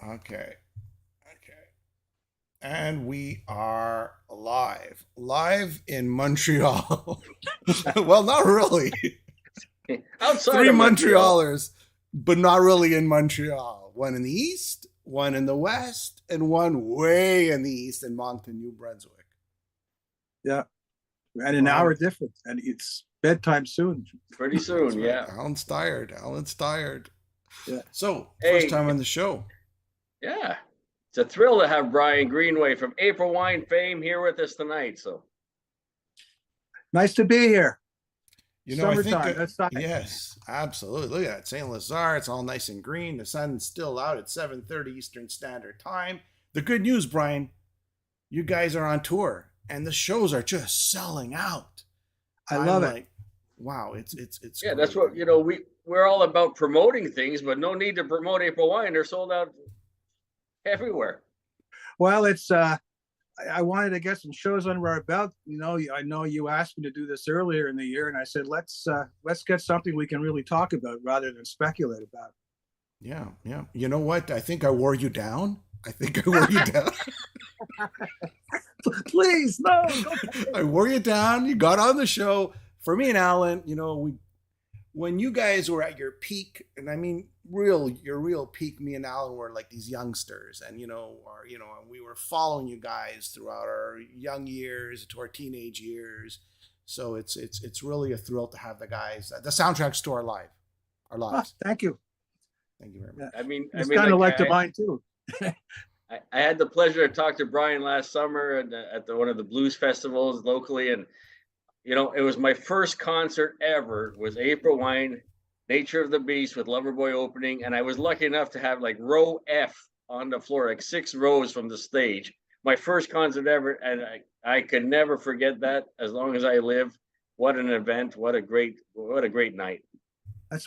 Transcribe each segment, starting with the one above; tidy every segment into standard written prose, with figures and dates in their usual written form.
Okay. Okay. And we are live. Live in Montreal. Well, not really. Outside Three of Montreal. Montrealers, but not really in Montreal. One in the east, one in the west, and one way in the east in Moncton, New Brunswick. Yeah, and an Brian, hour difference, and it's bedtime soon. Pretty that's soon, right. yeah. Alan's tired. Alan's tired. Yeah, So, first Hey, time on the show. yeah. It's a thrill to have Brian Greenway from April Wine fame here with us tonight. So, nice to be here. I think, Summertime. That's nice. yes, absolutely. Look at that. St. Lazare, it's all nice and green. The sun's still out at 7:30 Eastern Standard Time. The good news, Brian, you guys are on tour and the shows are just selling out. I I'm love it. like, wow, it's yeah, that's great. what, we're all about promoting things, but no need to promote April Wine. They're sold out everywhere. Well, it's I wanted to get some shows under our belt. I know you asked me to do this earlier in the year, and I said let's get something we can really talk about rather than speculate about. Yeah, yeah. You know what? I think I wore you down. I think I wore you down. Please, no. I wore you down. You got on the show. For me and Alan, when you guys were at your peak, and I mean your real peak, me and Alan were like these youngsters, and and we were following you guys throughout our young years to our teenage years. So it's really a thrill to have the guys, the soundtracks to our lives. Thank you. Thank you very much. Yeah. I It's mean, kind of like like to mine too. I had the pleasure to talk to Brian last summer at one of the blues festivals locally, and it was my first concert ever. Was April Wine, Nature of the Beast with Loverboy opening, and I was lucky enough to have like row F on the floor, like 6 rows from the stage. My first concert ever, and I could never forget that as long as I live. What an event! What a great night!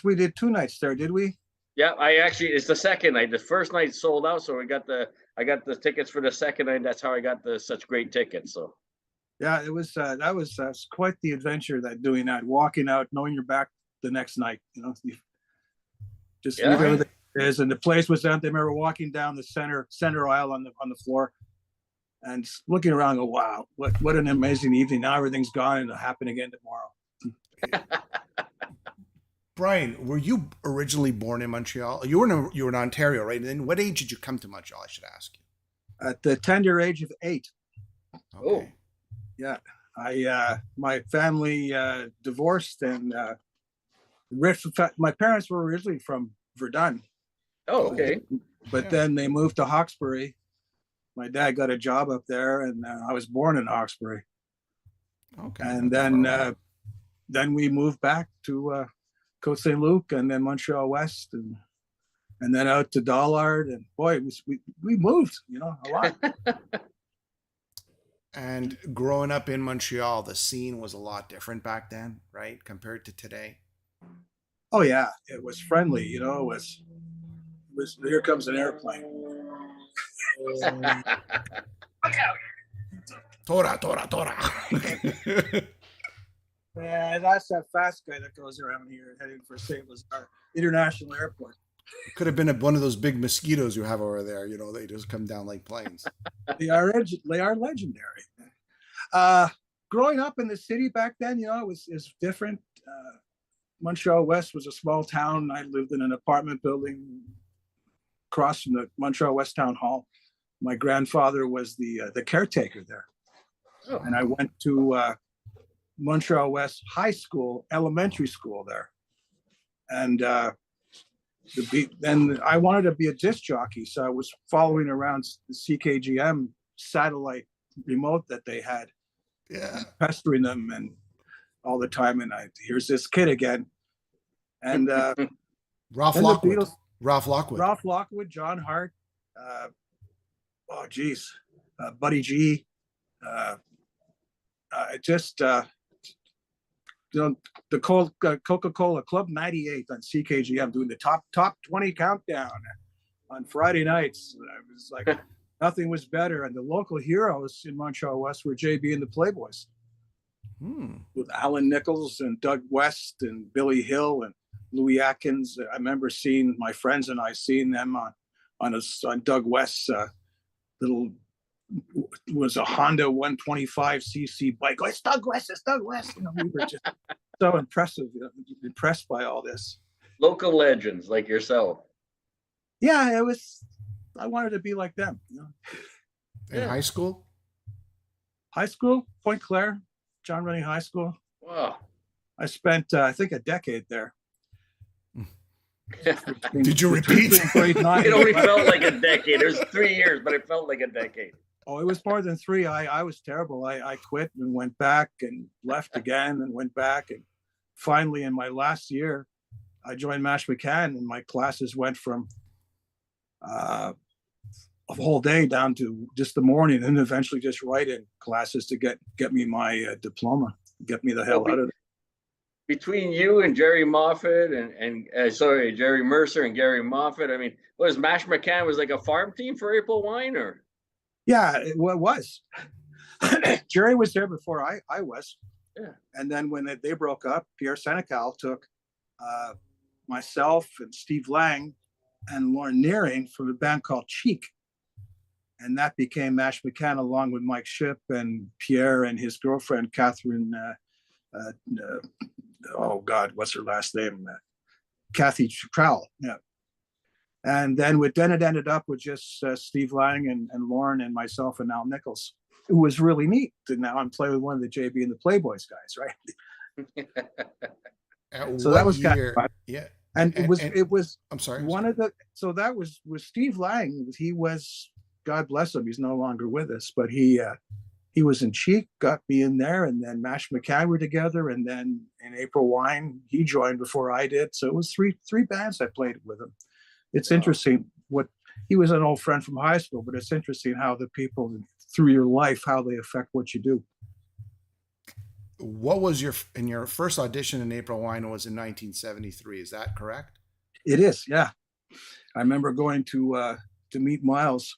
We did 2 nights there, did we? Yeah, it's the second night. The first night sold out, so I got the tickets for the second night. That's how I got such great tickets. So Yeah, it was that was quite the adventure, that doing that, walking out, knowing you're back the next night. You just leave yeah, everything is, and the place was empty. I remember walking down the center aisle on the floor, and looking around, go, wow, what an amazing evening! Now everything's gone, and it'll happen again tomorrow. Brian, were you originally born in Montreal? You were in Ontario, right? And then what age did you come to Montreal? I should ask you. At the tender age of 8, oh, Okay. yeah, I my family divorced, and my parents were originally from Verdun, oh, okay. but Yeah. then they moved to Hawkesbury. My dad got a job up there, and I was born in Hawkesbury. Okay. And Not far away. then we moved back to Côte Saint Luc, and then Montreal West, and then out to Dollard. And boy, we moved, a lot. And growing up in Montreal, the scene was a lot different back then, right? Compared to today. Oh yeah, it was friendly. It was here comes an airplane. Tora, tora, tora. Yeah, that's that fast guy that goes around here heading for St. Lazare International Airport. Could have been one of those big mosquitoes you have over there. They just come down like planes. They are legendary. Uh, Growing up in the city back then, it was different. Montreal West was a small town. I lived in an apartment building across from the Montreal West Town Hall. My grandfather was the caretaker there, Oh, and I went to Montreal West High School, elementary school there, and then I wanted to be a disc jockey, so I was following around the CKGM satellite remote that they had, Yeah. pestering them and all the time. And here's this kid again, and Ralph then the Lockwood. Beatles, Ralph Lockwood. Ralph Lockwood, John Hart, oh geez, Buddy G, just the Coca-Cola Club 98 on CKGM, doing the top 20 countdown on Friday nights. I was like, nothing was better. And the local heroes in Montreal West were JB and the Playboys, with Alan Nichols and Doug West and Billy Hill and Louis Atkins. I remember seeing my friends and I seeing them on Doug West's little, was a Honda 125cc bike. Oh, it's Doug West. It's Doug West. We were just so impressed by all this. Local legends like yourself. Yeah, I wanted to be like them. In high school? High school, Point Claire, John Rennie High School. Wow. I spent, I think, a decade there. Did you repeat? It only felt like a decade. It was 3 years, but it felt like a decade. Oh, it was more than 3. I was terrible. I quit and went back and left again and went back. And finally, in my last year, I joined Mash McCann, and my classes went from a whole day down to just the morning, and eventually just write-in classes to get me my diploma, get me the hell out of there. Between you and Jerry Moffat and Jerry Mercer and Gary Moffat, I mean, was Mash McCann was like a farm team for April Wine, or? Yeah, it was. Jerry was there before I was. Yeah. And then when they broke up, Pierre Senecal took myself and Steve Lang and Lauren Nearing from a band called Cheek. And that became Mash McCann, along with Mike Shipp and Pierre and his girlfriend, Catherine, oh God, what's her last name? Kathy Trowell. Yeah. And then it ended up with just Steve Lang and Lauren and myself and Al Nichols. It was really neat. And now I'm playing with one of the JB and the Playboys guys, right? So that was kind of fun. Yeah. And it was I'm sorry. So that was with Steve Lang. He was, God bless him, he's no longer with us, but he was in Cheek, got me in there, and then Mash McCann were together, and then in April Wine, he joined before I did. So it was three bands I played with him. It's interesting he was an old friend from high school, but it's interesting how the people through your life, how they affect what you do. What was your first audition in April Wine was in 1973? Is that correct? It is, yeah. I remember going to meet Miles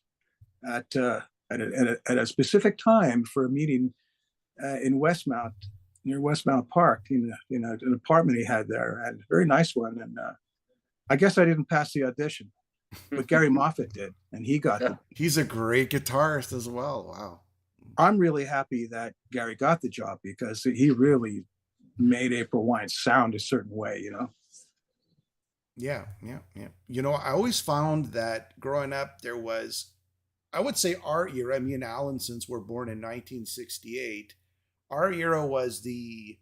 at a specific time for a meeting in Westmount, near Westmount Park, in an apartment he had there, and a very nice one. And I guess I didn't pass the audition, but Gary Moffat did, and he got it. He's a great guitarist as well. Wow. I'm really happy that Gary got the job, because he really made April Wine sound a certain way, Yeah. I always found that growing up, there was, I would say our era, me and Alan, since we're born in 1968, our era was the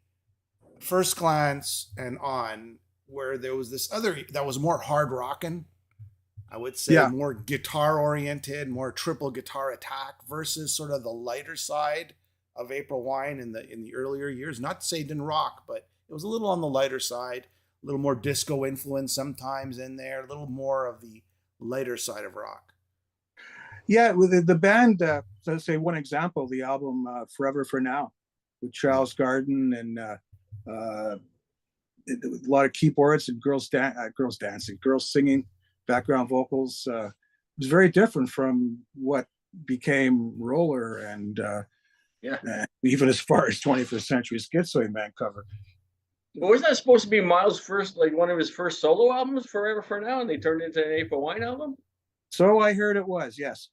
First Glance and on, where there was this other that was more hard rocking. I would say more guitar oriented, more triple guitar attack, versus sort of the lighter side of April Wine in the earlier years. Not to say it didn't rock, but it was a little on the lighter side, a little more disco influence sometimes in there, a little more of the lighter side of rock. Yeah, with the band, let's say one example, the album Forever for Now, with Charles Garden and a lot of keyboards and girls dancing, girls singing, background vocals. It was very different from what became Roller and even as far as 21st Century Schizoid Man cover. But was that supposed to be Miles' first, like one of his first solo albums, Forever for Now, and they turned it into an April Wine album? So I heard it was, yes.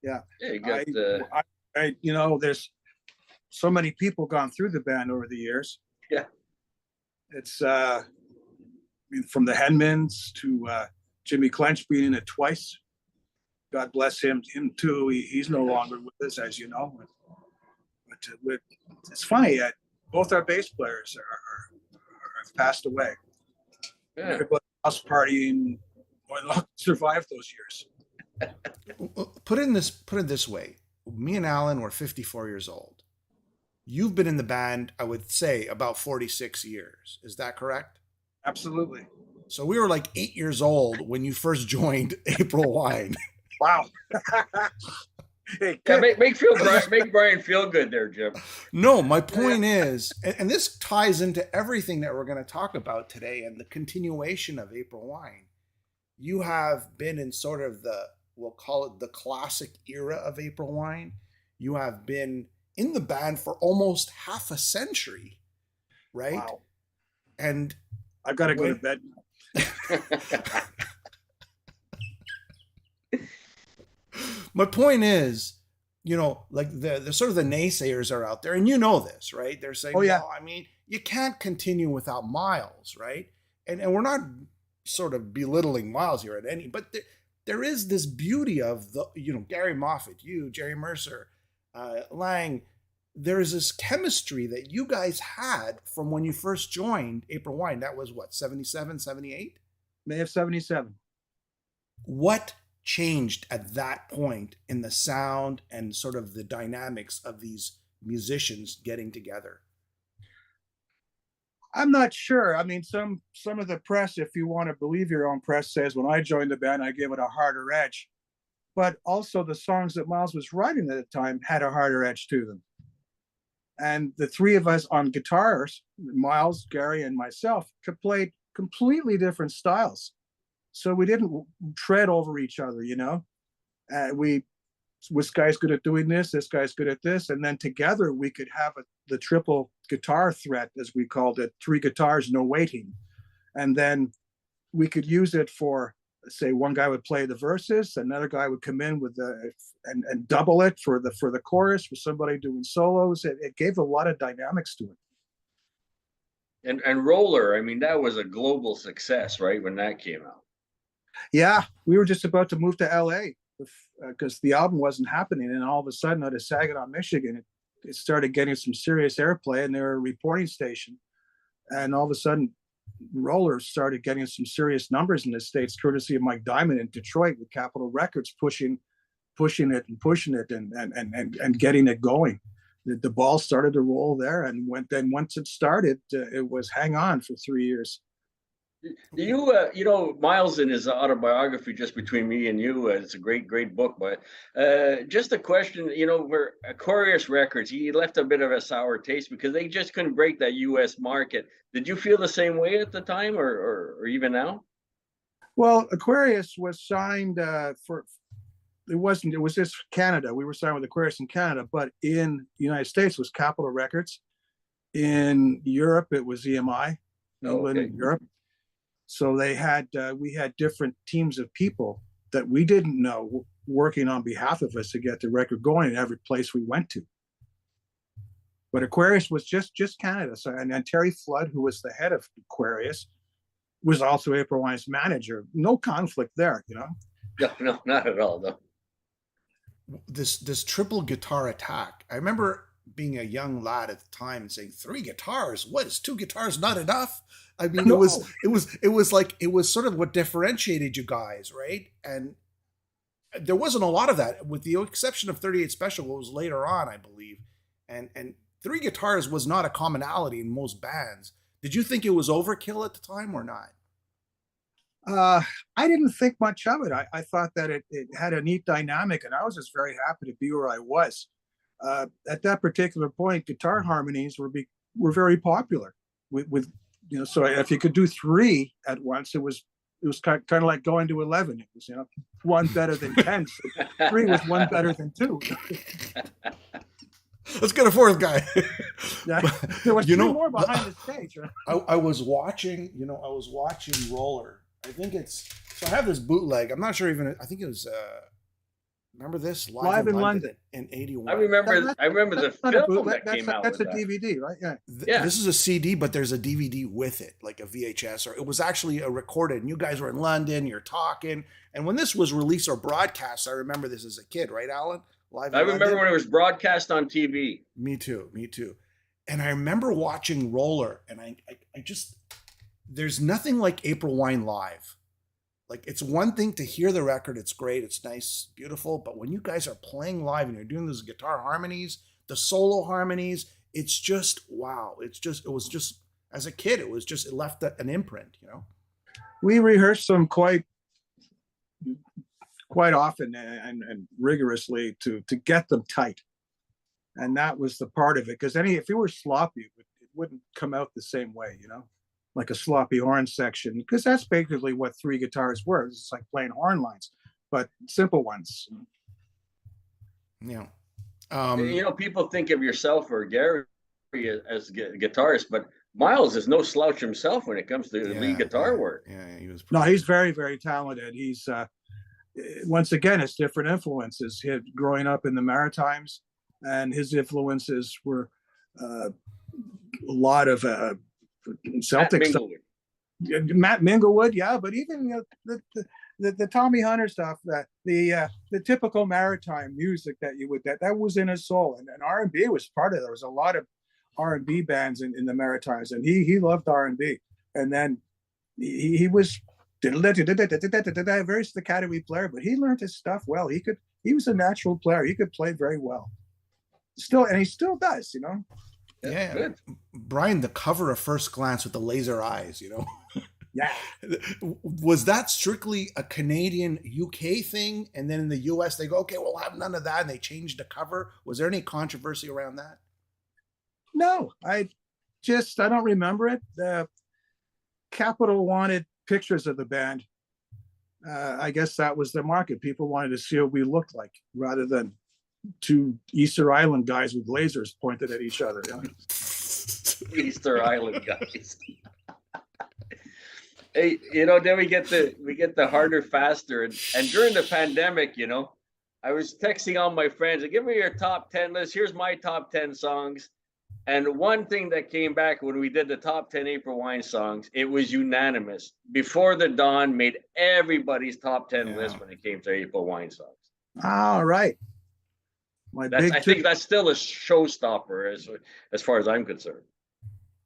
Yeah. Yeah, you got there's so many people gone through the band over the years. Yeah. It's from the Henmans to Jimmy Clench being in it twice. God bless him too. He's no longer with us, as you know. But it's funny. Both our bass players have passed away. Yeah. Everybody else partying survived those years. Put it this way. Me and Alan were 54 years old. You've been in the band, I would say, about 46 years. Is that correct? Absolutely. So we were like 8 years old when you first joined April Wine. Wow. Hey, yeah, make Brian feel good there, Jim. No, my point is, and this ties into everything that we're going to talk about today and the continuation of April Wine. You have been in sort of we'll call it the classic era of April Wine. You have been in the band for almost half a century, right? Wow. And I've got to go to bed. My point is, like the sort of the naysayers are out there, and you know this, right? They're saying, Oh yeah. well, I mean, you can't continue without Miles, right? And we're not sort of belittling Miles here at any, but there is this beauty of the, Gary Moffat, you, Jerry Mercer, Lang. There's this chemistry that you guys had from when you first joined April Wine. That was what, 77, 78? May of 77. What changed at that point in the sound and sort of the dynamics of these musicians getting together? I'm not sure. I mean, some of the press, if you want to believe your own press, says when I joined the band, I gave it a harder edge. But also the songs that Miles was writing at the time had a harder edge to them. And the three of us on guitars, Miles, Gary, and myself, could play completely different styles. So we didn't tread over each other, this guy's good at doing this guy's good at this. And then together we could have the triple guitar threat, as we called it, 3 guitars, no waiting. And then we could use it for, say, one guy would play the verses, another guy would come in with and double it for the chorus, with somebody doing solos. It gave a lot of dynamics to it. And Roller, I mean, that was a global success, right, when that came out. Yeah, we were just about to move to LA because the album wasn't happening, and all of a sudden out of Saginaw, Michigan, it started getting some serious airplay, and they were a reporting station, and all of a sudden Roller started getting some serious numbers in the States, courtesy of Mike Diamond in Detroit, with Capitol Records pushing it and getting it going. The ball started to roll there, and once it started, it was hang on for 3 years. Miles, in his autobiography, Just Between Me and You, it's a great book, but just a question, where Aquarius Records, he left a bit of a sour taste because they just couldn't break that US market. Did you feel the same way at the time or even now? Well, Aquarius was signed it was just Canada. We were signed with Aquarius in Canada, but in the United States it was Capitol Records. In Europe, it was EMI, England, and Europe. So we had different teams of people that we didn't know working on behalf of us to get the record going in every place we went to. But Aquarius was just Canada. So, and Terry Flood, who was the head of Aquarius, was also April Wine's manager. No conflict there, No, not at all, though. This triple guitar attack. I remember being a young lad at the time and saying, 3 guitars? What, is 2 guitars not enough? I mean, No. it was sort of what differentiated you guys, right? And there wasn't a lot of that, with the exception of 38 Special, what was later on, I believe. And 3 guitars was not a commonality in most bands. Did you think it was overkill at the time or not? I didn't think much of it. I thought that it had a neat dynamic, and I was just very happy to be where I was. At that particular point, guitar harmonies were very popular. With so if you could do 3 at once, it was kind of like going to 11. It was 1 better than 10. So 3 was 1 better than 2. Let's get a 4th guy. Yeah, there was 3 more behind the stage. Right? I was watching Roller. I think I have this bootleg. I'm not sure even. I think it was. Remember this Live in London in '81. I remember the film that came out. That's a DVD, right? Yeah. This is a CD, but there's a DVD with it, like a VHS, or it was actually a recorded. And you guys were in London. You're talking, and when this was released or broadcast, I remember this as a kid, right, Alan? I remember when it was broadcast on TV. Me too. And I remember watching Roller, and I just, there's nothing like April Wine live. Like, it's one thing to hear the record, it's great, it's nice, beautiful, but when you guys are playing live and you're doing those guitar harmonies, the solo harmonies, it's just, wow. It was just, as a kid, it left an imprint, We rehearsed them quite often and rigorously to get them tight. And that was the part of it, because if you were sloppy, it wouldn't come out the same way, like a sloppy horn section, because that's basically what 3 guitars were. It's like playing horn lines, but simple ones. Yeah. People think of yourself or Gary as guitarist, but Miles is no slouch himself when it comes to lead guitar work. Yeah, he was. No, he's very, very talented. He's once again, it's different influences. He had growing up in the Maritimes, and his influences were a lot of Celtic stuff. Matt Minglewood, yeah, but even the Tommy Hunter stuff, the typical maritime music that you would that was in his soul, and R&B was part of it. There was a lot of R&B bands in the Maritimes, and he loved R&B, and then he was a very staccato player, but he learned his stuff well. He was a natural player. He could play very well. Still, and he still does, you know. Yeah, good. Brian, the cover of First Glance with the laser eyes, you know. Yeah. Was that strictly a Canadian UK thing? And then in the US, they go, okay, we'll have none of that. And they changed the cover. Was there any controversy around that? No, I don't remember it. The Capitol wanted pictures of the band. I guess that was the market. People wanted to see what we looked like rather than two Easter Island guys with lasers pointed at each other. You know? Easter Island guys. Hey, you know, then we get the harder, faster, and during the pandemic, you know, I was texting all my friends, give me your top 10 list. Here's my top 10 songs. And one thing that came back when we did the top 10 April Wine songs, it was unanimous. Before the Dawn made everybody's top 10 list when it came to April Wine songs. All right. I think that's still a showstopper as far as I'm concerned.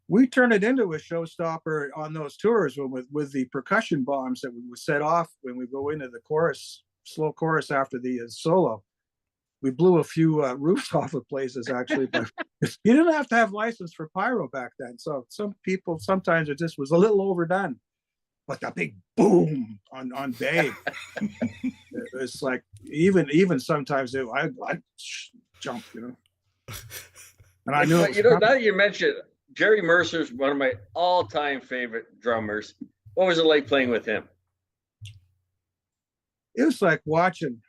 We turn it into a showstopper on those tours with the percussion bombs that we would set off when we go into the chorus, slow chorus after the solo. We blew a few roofs off of places, actually, but you didn't have to have license for pyro back then. So some people, sometimes it just was a little overdone. But the big boom on Babe, it was like even sometimes I jump, you know. And I knew you know, now that you mentioned Jerry Mercer's one of my all-time favorite drummers. What was it like playing with him? It was like watching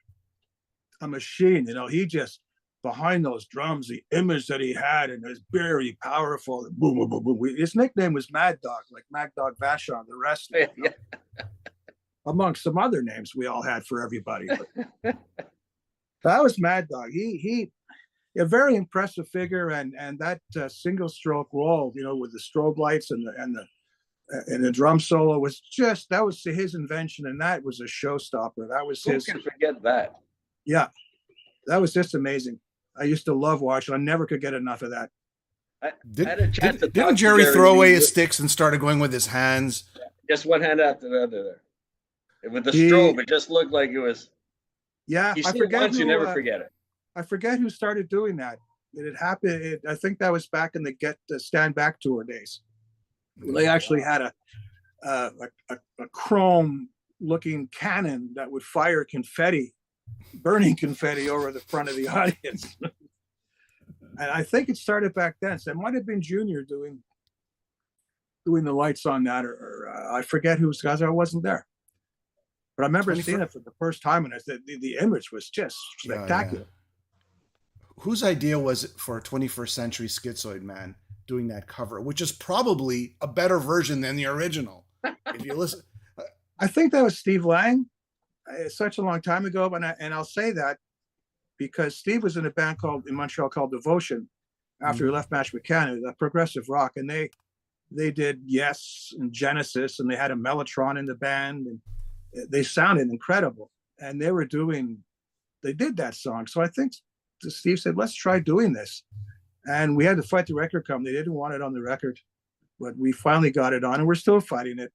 a machine, you know. He just behind those drums, the image that he had, and it was very powerful. Boom, boom, boom, boom. His nickname was Mad Dog, like Mad Dog Vachon, the rest, you know? Amongst some other names we all had for everybody. But that was Mad Dog. He a very impressive figure, and that single stroke roll, you know, with the strobe lights and the drum solo was his invention, and that was a showstopper. That was his. Who can forget that? Yeah, that was just amazing. I used to love watching. I never could get enough of that. Didn't Jerry throw away his sticks and started going with his hands? Just one hand after the other there. With the strobe, it just looked like it was. Yeah, you see it once, you never forget it. I forget who started doing that. It had happened. I think that was back in the Stand Back tour days. They actually had a chrome-looking cannon that would fire confetti, burning confetti over the front of the audience. And I think it started back then. So it might have been Junior doing the lights on that, or I forget who's guys. I wasn't there, but I remember seeing it for the first time, and the image was just spectacular. Yeah. Whose idea was it for a 21st Century Schizoid Man doing that cover, which is probably a better version than the original? If you listen, I think that was Steve Lang. It's such a long time ago, and I'll say that because Steve was in a band in Montreal called Devotion after he left Match Mechanic, progressive rock, and they did Yes and Genesis, and they had a Mellotron in the band, and they sounded incredible. And they did that song. So I think Steve said, let's try doing this. And we had to fight the record company. They didn't want it on the record, but we finally got it on, and we're still fighting it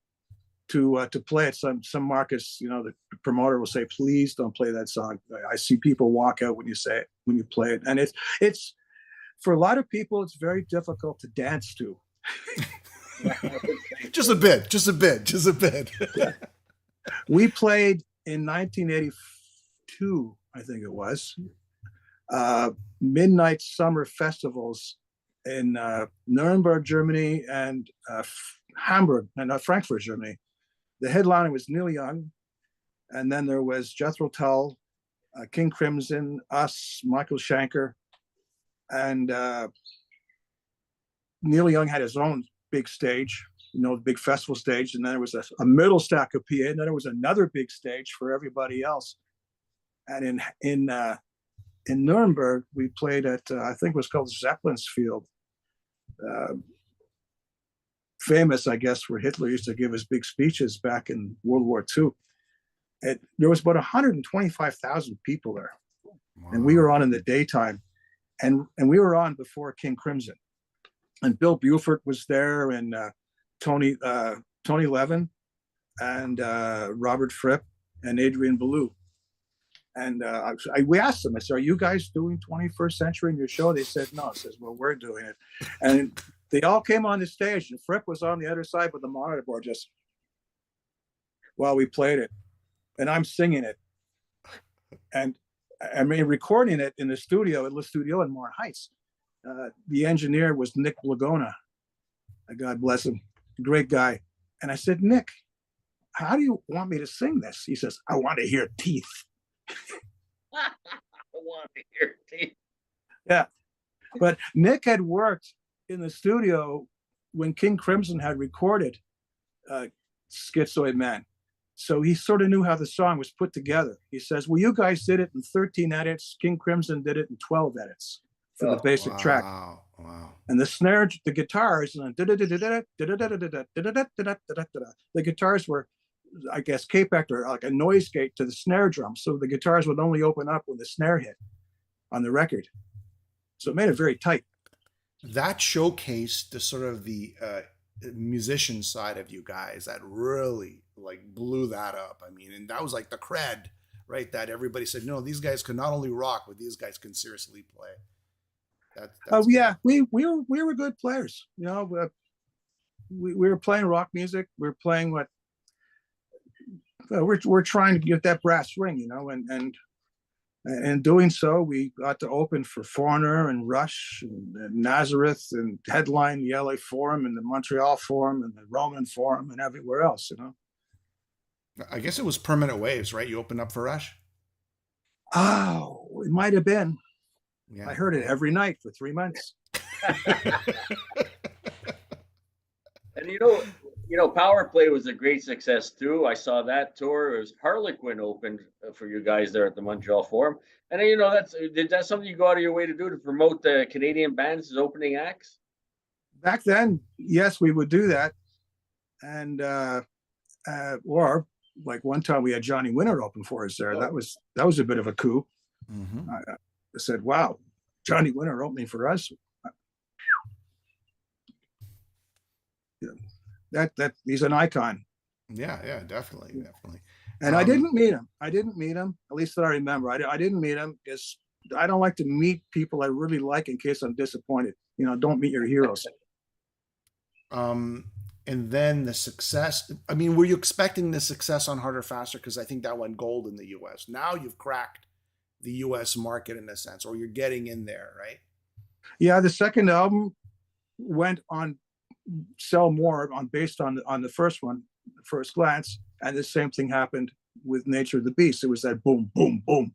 to play it. Some markets, you know, the promoter will say, please don't play that song. I see people walk out when you play it. And it's for a lot of people, it's very difficult to dance to. just a bit. Yeah. We played in 1982, I think it was, midnight summer festivals in Nuremberg, Germany, and Hamburg, and Frankfurt, Germany. The headliner was Neil Young, and then there was Jethro Tull, King Crimson, us, Michael Schenker, and Neil Young had his own big stage, the big festival stage, and then there was a middle stack of PA, and then there was another big stage for everybody else. And in Nuremberg, we played at I think it was called Zeppelin's Field, famous, I guess, where Hitler used to give his big speeches back in World War II. There was about 125,000 people there, and we were on in the daytime, and we were on before King Crimson, and Bill Buford was there, and Tony Levin, and Robert Fripp, and Adrian Belew. And we asked them, I said, "Are you guys doing 21st Century in your show?" They said, "No." I says, "Well, we're doing it." And they all came on the stage, and Fripp was on the other side with the monitor board just while we played it. And I'm singing it. And I mean, recording it in the studio in Morin Heights. The engineer was Nick Blagona. God bless him. Great guy. And I said, "Nick, how do you want me to sing this?" He says, "I want to hear teeth." I want to hear teeth. Yeah. But Nick had worked in the studio when King Crimson had recorded Schizoid Man. So he sort of knew how the song was put together. He says, "Well, you guys did it in 13 edits. King Crimson did it in 12 edits for the basic track." Wow. And the snare, the guitars, the guitars were, I guess, Capec or like a noise gate to the snare drum. So the guitars would only open up when the snare hit on the record. So it made it very tight. That showcased the sort of the musician side of you guys that really like blew that up. I mean, and that was like the cred, right? That everybody said, "No, these guys can not only rock, but these guys can seriously play." Yeah, we were good players. We were playing rock music. We were playing what we're trying to get that brass ring, and doing so, we got to open for Foreigner and Rush and Nazareth, and headline the LA Forum and the Montreal Forum and the Roman Forum and everywhere else. I guess it was Permanent Waves, right? You opened up for Rush. Oh, it might have been. Yeah. I heard it every night for 3 months. And Power Play was a great success too. I saw that tour. It was Harlequin opened for you guys there at the Montreal Forum. And that's something you go out of your way to do to promote the Canadian bands as opening acts? Back then, yes, we would do that. And or like one time we had Johnny Winter open for us there. That was a bit of a coup. Mm-hmm. I said, "Wow, Johnny Winter opening for us." That he's an icon. Yeah, definitely. And I didn't meet him. At least that I remember. I didn't meet him because I don't like to meet people I really like in case I'm disappointed. Don't meet your heroes. And then the success. I mean, were you expecting the success on Harder Faster? Because I think that went gold in the U.S. Now you've cracked the U.S. market in a sense, or you're getting in there, right? Yeah, the second album went on sell more based on the first one, First Glance, and the same thing happened with Nature of the Beast. It was that boom, boom, boom.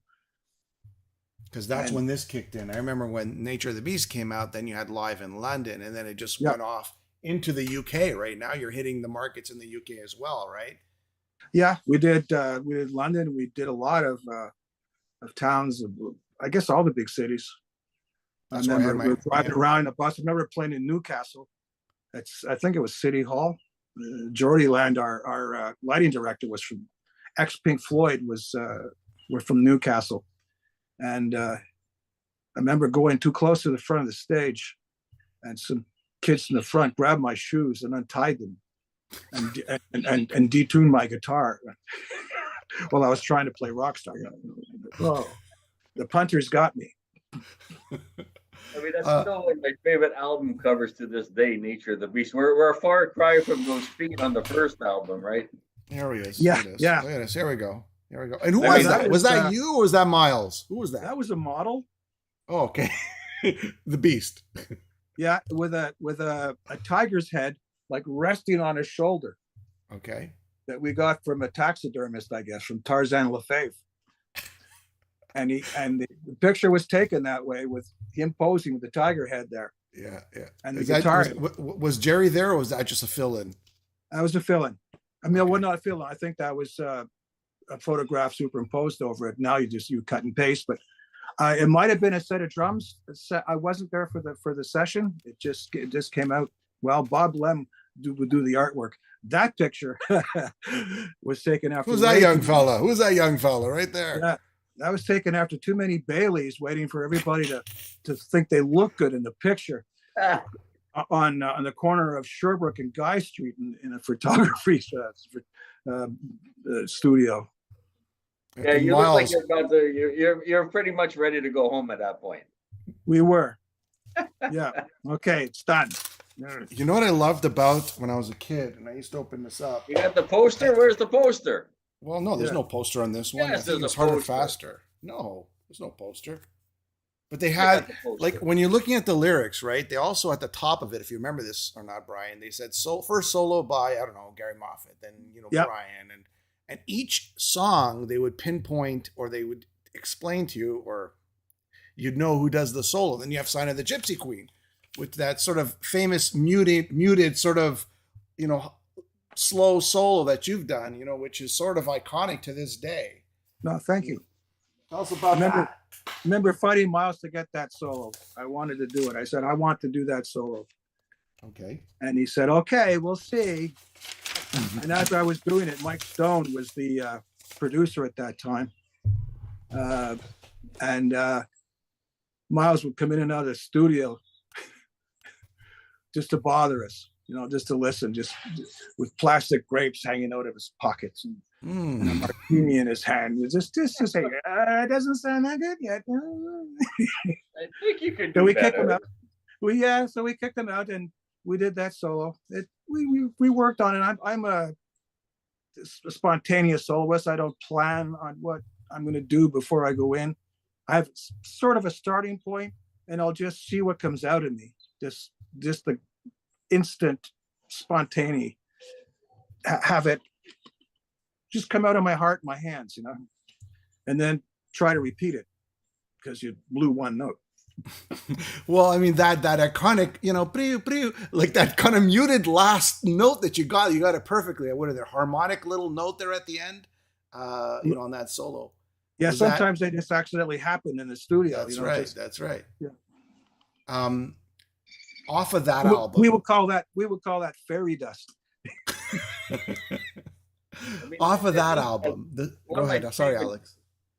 Because that's when this kicked in. I remember when Nature of the Beast came out, then you had Live in London, and then it just went off into the UK. Right now, you're hitting the markets in the UK as well, right? Yeah, we did London. We did a lot of towns, I guess all the big cities. I remember we were driving around in a bus. I remember playing in Newcastle. I think it was City Hall. Geordie Land, our lighting director, was from ex-Pink Floyd. We're from Newcastle, and I remember going too close to the front of the stage, and some kids in the front grabbed my shoes and untied them, and detuned my guitar while I was trying to play Rockstar. Oh, the punters got me. I mean, that's still one of my favorite album covers to this day, Nature of the Beast. We're a far cry from those feet on the first album, right? Here he is. Yeah. Look at us. Here we go. And who was that? Was that you or was that Miles? Who was that? That was a model. Oh, okay. The Beast. Yeah, with a tiger's head like resting on his shoulder. Okay. That we got from a taxidermist, I guess, from Tarzan Lefebvre. And the picture was taken that way with him posing with the tiger head there. Yeah. And the guitar. Was Jerry there, or was that just a fill-in? That was a fill-in. I mean, well, not a fill-in. I think that was a photograph superimposed over it. Now you cut and paste, but it might have been a set of drums. I wasn't there for the session. It just came out. Well, Bob Lem would do the artwork. That picture was taken after. Who's that young fella? Who's that young fella right there? Yeah, that was taken after too many Baileys, waiting for everybody to think they look good in the picture. On the corner of Sherbrooke and Guy Street in a photography studio. Yeah, you look like you're about to. You're pretty much ready to go home at that point. We were. Yeah. Okay, it's done. You know what I loved about when I was a kid, and I used to open this up. You got the poster? Where's the poster? Well, no, there's no poster on this one. Yes, I think it's Harder, Faster. No, there's no poster. But they had, like, when you're looking at the lyrics, right? They also, at the top of it, if you remember this or not, Brian, they said, first solo by, I don't know, Gary Moffat, then, Brian. And each song, they would pinpoint, or they would explain to you, or you'd know who does the solo. Then you have Sign of the Gypsy Queen, with that sort of famous muted sort of, slow solo that you've done, which is sort of iconic to this day. No, thank you. Tell us about that. Remember fighting Miles to get that solo. I wanted to do it. I said, I want to do that solo. Okay. And he said, okay, we'll see. And as I was doing it, Mike Stone was the producer at that time. And Miles would come in and out of the studio just to bother us, just to listen, just with plastic grapes hanging out of his pockets and a martini in his hand. Just to say, it doesn't sound that good yet. I think you could do so we better. kicked him out. So we kicked him out, and we did that solo. We worked on it. I'm a spontaneous soloist. I don't plan on what I'm going to do before I go in. I have sort of a starting point, and I'll just see what comes out of me. Just the instant spontaneity. Have it just come out of my heart, my hands, and then try to repeat it because you blew one note. Well, I mean, that iconic, like that kind of muted last note that you got it perfectly. What are there, harmonic little note there at the end, on that solo. Yeah, sometimes they just accidentally happen in the studio. That's right. That's right. Yeah. Off of that album, we would call that fairy dust. Off of that album, go ahead. Sorry, Alex.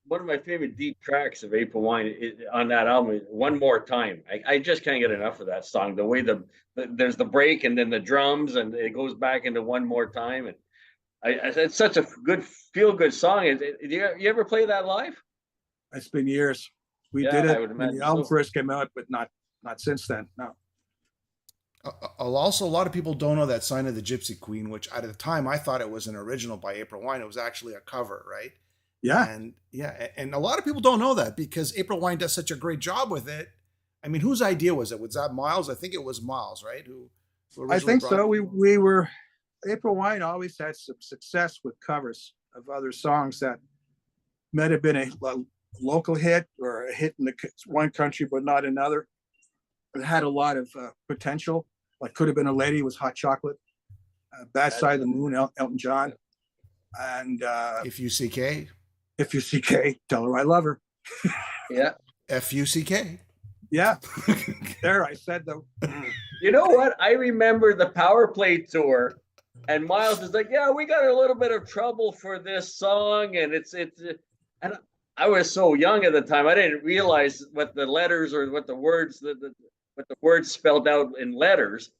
One of my favorite deep tracks of April Wine on that album is One More Time. I just can't get enough of that song. The way there's the break and then the drums and it goes back into One More Time. And it's such a good feel-good song. You ever play that live? It's been years. We did it when the album first came out, but not since then. No. Also, a lot of people don't know that Sign of the Gypsy Queen, which at the time I thought it was an original by April Wine. It was actually a cover, right? Yeah. And a lot of people don't know that because April Wine does such a great job with it. I mean, whose idea was it? Was that Miles? I think it was Miles, right? Who I think so. We were, April Wine always had some success with covers of other songs that might have been a local hit or a hit in one country, but not another. It had a lot of potential. Like Could Have Been a Lady was Hot Chocolate. Bad Side of the Moon, Elton John. And If You See K. If You See K, Tell Her I Love Her. Yeah. F-U-C-K. Yeah. There, I said though. You know what? I remember the Power Play tour, and Miles is like, "Yeah, we got a little bit of trouble for this song," and and I was so young at the time, I didn't realize what the letters or what the words what the words spelled out in letters.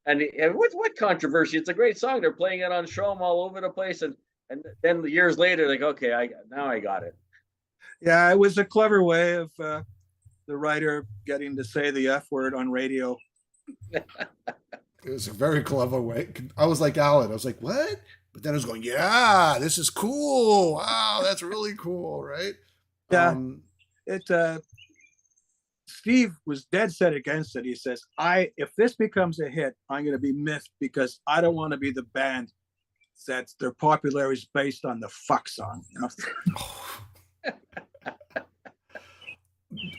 And what controversy? It's a great song. They're playing it on Show'em all over the place, and then years later, like, okay, I got it. Yeah, it was a clever way of the writer getting to say the F word on radio. It was a very clever way. I was like Alan. I was like, what? But then I was going, yeah, this is cool. Wow, that's really cool, right? Yeah. Steve was dead set against it. He says, if this becomes a hit, I'm going to be miffed because I don't want to be the band that their popularity is based on the fuck song.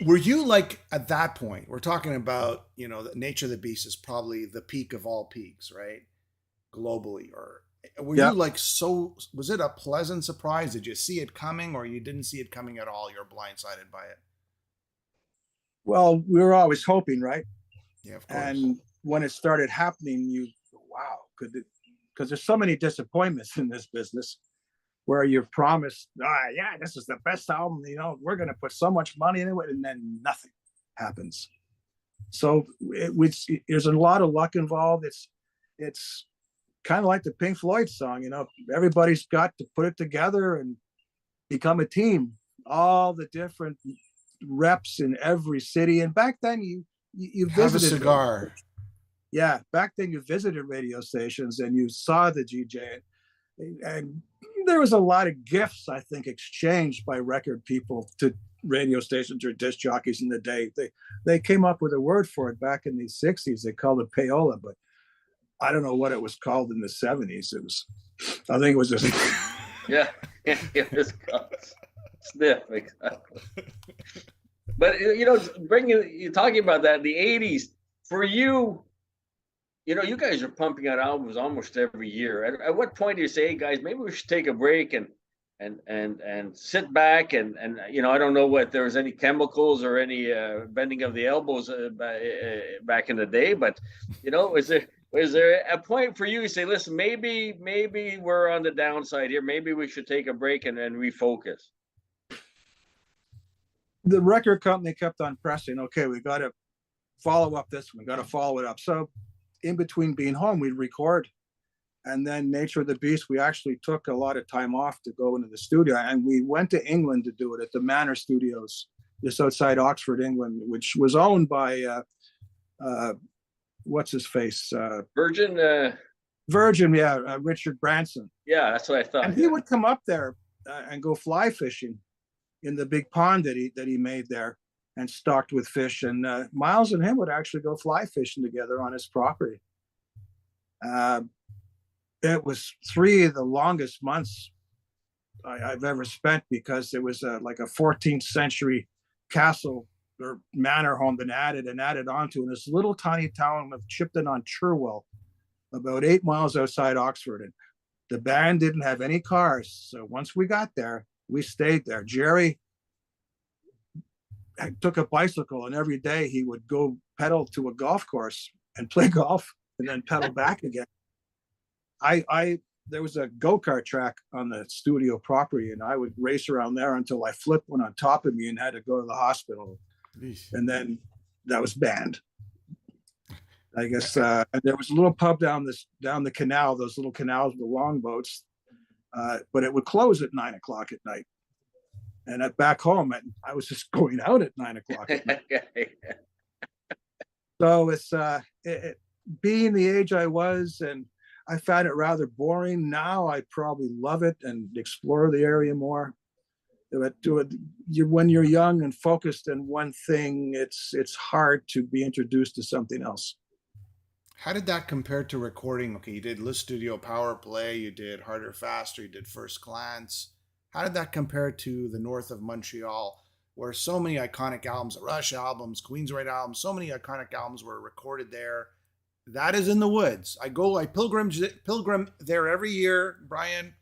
Were you like at that point? We're talking about, the Nature of the Beast is probably the peak of all peaks, right? globally? Or were Yeah. you like, so was it a pleasant surprise? Did you see it coming, or you didn't see it coming at all? You're blindsided by it? Well, we were always hoping, right? Yeah, of course. And when it started happening, you, wow, because there's so many disappointments in this business where you're promised, yeah, this is the best album, we're going to put so much money into it, and then nothing happens. So there's a lot of luck involved. It's kind of like the Pink Floyd song, everybody's got to put it together and become a team. All the different reps in every city, and back then you Have a visited. cigar. Yeah, back then you visited radio stations and you saw the DJ, and there was a lot of gifts, I think, exchanged by record people to radio stations or disc jockeys in the day. They came up with a word for it back in the 60s. They called it payola, but I don't know what it was called in the 70s. I think it was just Yeah, it was called sniff, exactly. But you talking about that in the 80s, for you, you guys are pumping out albums almost every year. At what point do you say, hey guys, maybe we should take a break and sit back and I don't know what there was any chemicals or any bending of the elbows back in the day, but was there a point for you to say, listen, maybe we're on the downside here, maybe we should take a break and refocus? The record company kept on pressing, okay, we got to follow up this one, we got to follow it up. So in between being home, we'd record. And then Nature of the Beast, we actually took a lot of time off to go into the studio. And we went to England to do it at the Manor Studios, just outside Oxford, England, which was owned by, what's his face? Virgin, yeah, Richard Branson. Yeah, that's what I thought. And he would come up there and go fly fishing in the big pond that he made there and stocked with fish. And Miles and him would actually go fly fishing together on his property. It was 3 of the longest months I've ever spent, because it was like a 14th century castle or manor home been added onto in this little tiny town of Chipton-on-Cherwell, about 8 miles outside Oxford. And the band didn't have any cars. So once we got there, we stayed there. Jerry took a bicycle, and every day he would go pedal to a golf course and play golf and then pedal back again. There was a go-kart track on the studio property, and I would race around there until I flipped one on top of me and had to go to the hospital. And then that was banned, I guess. And there was a little pub down the canal, those little canals with the longboats, but it would close at 9 o'clock at night. And back home, I was just going out at 9 o'clock at night. So it's being the age I was, and I found it rather boring. Now I probably love it and explore the area more. But when you're young and focused on one thing, it's hard to be introduced to something else. How did that compare to recording? Okay, you did List Studio Power Play, you did Harder Faster, you did First Glance. How did that compare to the north of Montreal, where so many iconic albums, the Rush albums, Queensrÿche albums, so many iconic albums were recorded there? That is in the woods. I pilgrim there every year, Brian,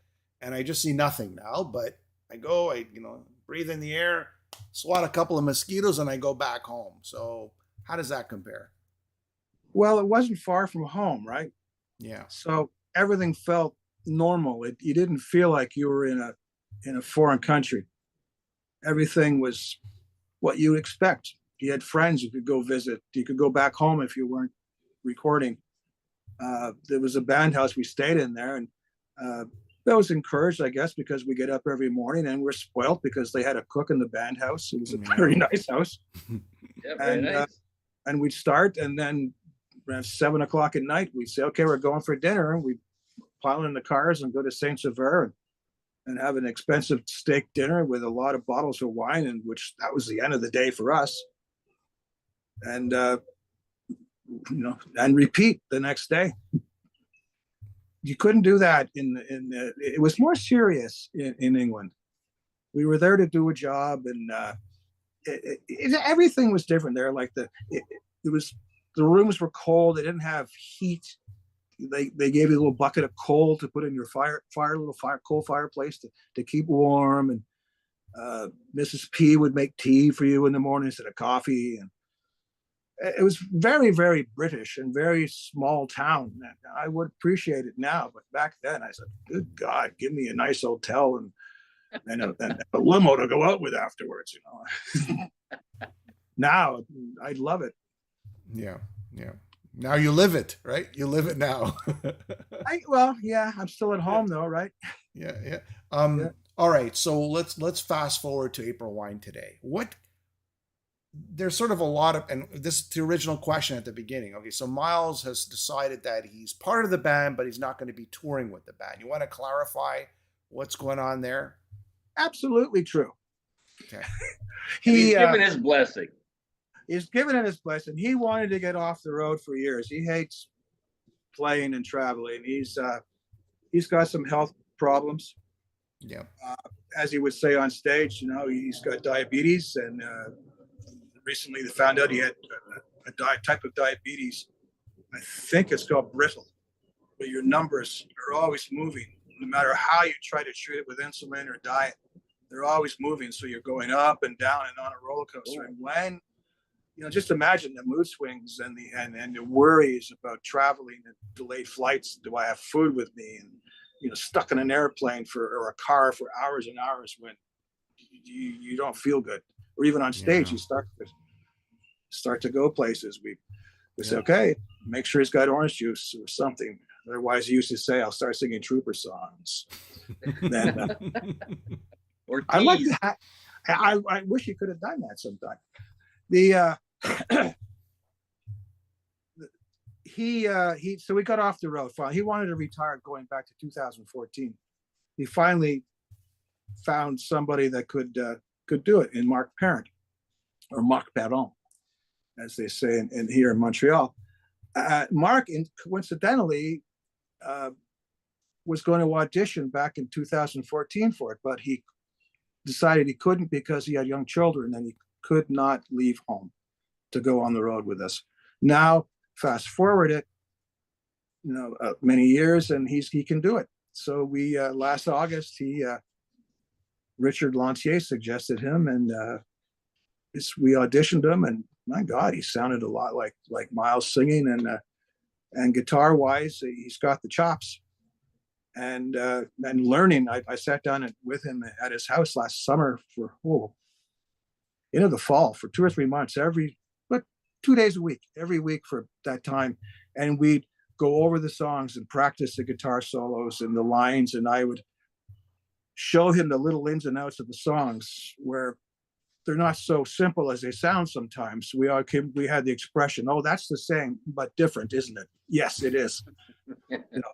and I just see nothing now. But I go, breathe in the air, swat a couple of mosquitoes, and I go back home. So how does that compare? Well, it wasn't far from home, right? Yeah. So everything felt normal. You didn't feel like you were in a foreign country. Everything was what you expect. You had friends you could go visit. You could go back home if you weren't recording. There was a band house we stayed in there, and that was encouraged, I guess, because we get up every morning, and we're spoiled because they had a cook in the band house. It was a very nice house. Yeah, very nice. And we'd start, and then around 7 o'clock at night, we'd say, okay, we're going for dinner, and we'd pile in the cars and go to Saint Sever and have an expensive steak dinner with a lot of bottles of wine, and which that was the end of the day for us. And and repeat the next day. You couldn't do that it was more serious in England. We were there to do a job, and everything was different there. Like the rooms were cold. They didn't have heat. they gave you a little bucket of coal to put in your coal fireplace to keep warm. And Mrs. P would make tea for you in the morning instead of coffee. And it was very, very British and very small town. I would appreciate it now, but back then I said, good God, give me a nice hotel and a limo to go out with afterwards, you know. Now I'd love it. Yeah. Now you live it, right? You live it now. I'm still at home though, right? Yeah. All right. So let's fast forward to April Wine today. There's sort of a lot of, and this is the original question at the beginning. Okay, so Miles has decided that he's part of the band, but he's not going to be touring with the band. You want to clarify what's going on there? Absolutely true. Okay. He's given his blessing. He's given it his blessing. He wanted to get off the road for years. He hates playing and traveling. He's got some health problems. Yeah. As he would say on stage, you know, he's got diabetes, and recently they found out he had a type of diabetes. I think it's called brittle, but your numbers are always moving. No matter how you try to treat it with insulin or diet, they're always moving. So you're going up and down and on a roller coaster. And when, you know, just imagine the mood swings and the worries about traveling and delayed flights. Do I have food with me? And, you know, stuck in an airplane or a car for hours and hours when you don't feel good. Or even on stage, you start to go places. We say, okay, make sure he's got orange juice or something. Otherwise, he used to say, I'll start singing Trooper songs. Then, I like that. I wish he could have done that sometime. So we got off the road. He wanted to retire going back to 2014. He finally found somebody that could do it in Mark Parent, or Mark Perron, as they say in here in Montreal. Mark, coincidentally, was going to audition back in 2014 for it, but he decided he couldn't because he had young children and he could not leave home to go on the road with us. Now, fast forward it, you know, many years, and he can do it. So we last August, Richard Lancier suggested him, and we auditioned him, and my God, he sounded a lot like Miles singing, and guitar wise, he's got the chops. And learning, I sat down with him at his house last summer for into the fall for 2 or 3 months, 2 days a week, every week for that time, and we'd go over the songs and practice the guitar solos and the lines, and I would show him the little ins and outs of the songs where they're not so simple as they sound sometimes. We had the expression, "Oh, that's the same but different, isn't it?" Yes, it is. You know,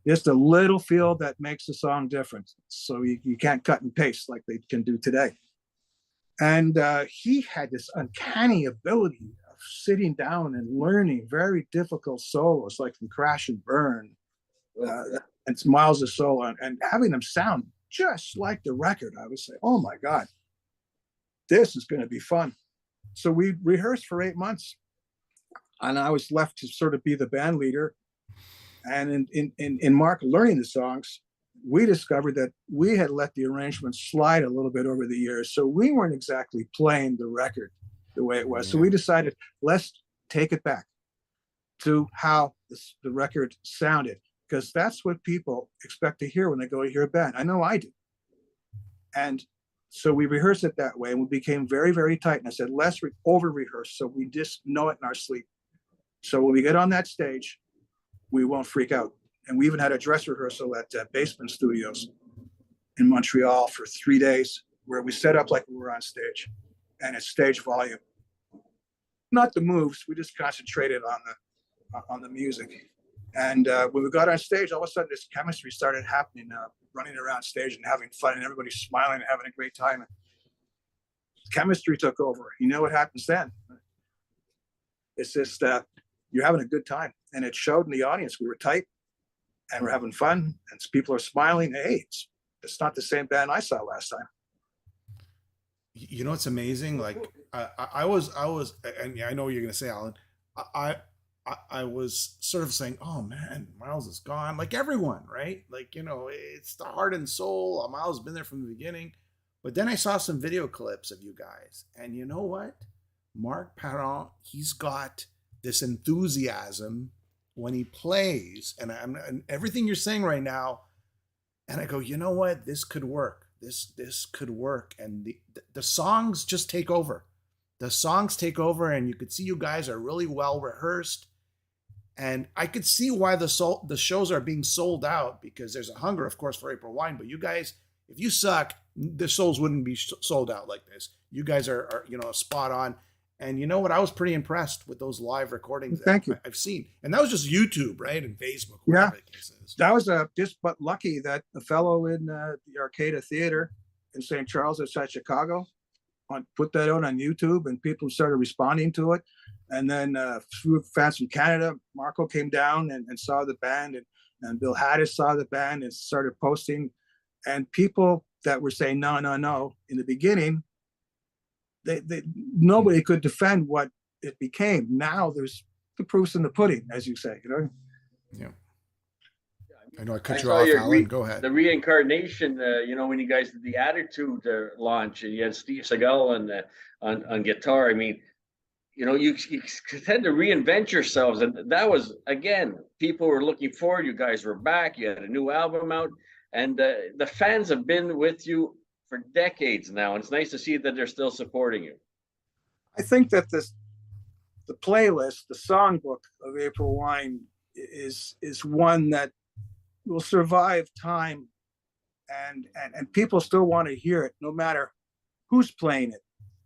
just a little feel that makes the song different. So you can't cut and paste like they can do today. And he had this uncanny ability of sitting down and learning very difficult solos, like from Crash and Burn, and Miles' solo, and having them sound just like the record. I would say, oh my God, this is going to be fun. So we rehearsed for 8 months, and I was left to sort of be the band leader. And in Mark learning the songs, we discovered that we had let the arrangements slide a little bit over the years. So we weren't exactly playing the record the way it was. So we decided, let's take it back to how the record sounded, because that's what people expect to hear when they go to hear a band. I know I do. And so we rehearsed it that way, and we became very, very tight. And I said, let's over-rehearse so we just know it in our sleep. So when we get on that stage, we won't freak out. And we even had a dress rehearsal at Basement Studios in Montreal for 3 days, where we set up like we were on stage, and it's stage volume. Not the moves, we just concentrated on the music. And when we got on stage, all of a sudden this chemistry started happening, running around stage and having fun, and everybody's smiling and having a great time. And chemistry took over. You know what happens then? It's just you're having a good time. And it showed in the audience. We were tight, and we're having fun, and people are smiling. Hey, it's not the same band I saw last time. You know, it's amazing. Like I was, and I know what you're going to say, Alan. I was sort of saying, oh man, Miles is gone. Like everyone, right? Like, it's the heart and soul. Miles has been there from the beginning. But then I saw some video clips of you guys. And you know what? Mark Parent, he's got this enthusiasm when he plays. And everything you're saying right now, and I go, you know what? This could work. This could work. And the songs just take over. The songs take over, and you could see you guys are really well rehearsed. And I could see why the shows are being sold out, because there's a hunger, of course, for April Wine. But you guys, if you suck, the shows wouldn't be sold out like this. You guys are spot on. And you know what? I was pretty impressed with those live recordings. Thank you. I've seen, and that was just YouTube, right, and Facebook. Yeah, the case is. That was just but lucky that a fellow in the Arcada Theater in St. Charles outside Chicago put that out on YouTube, and people started responding to it. And then fans from Canada, Marco came down and saw the band, and Bill Haddis saw the band and started posting. And people that were saying no in the beginning, nobody could defend what it became. Now there's the proof's in the pudding, as you say. Yeah. I know I cut you off, Alan. Go ahead. The reincarnation, when you guys did the Attitude launch, and you had Steve Seagal on guitar. I mean, you tend to reinvent yourselves, and that was, again, people were looking forward. You guys were back. You had a new album out, and the fans have been with you for decades now, and it's nice to see that they're still supporting you. I think that the playlist, the songbook of April Wine is one that will survive time, and people still want to hear it, no matter who's playing it,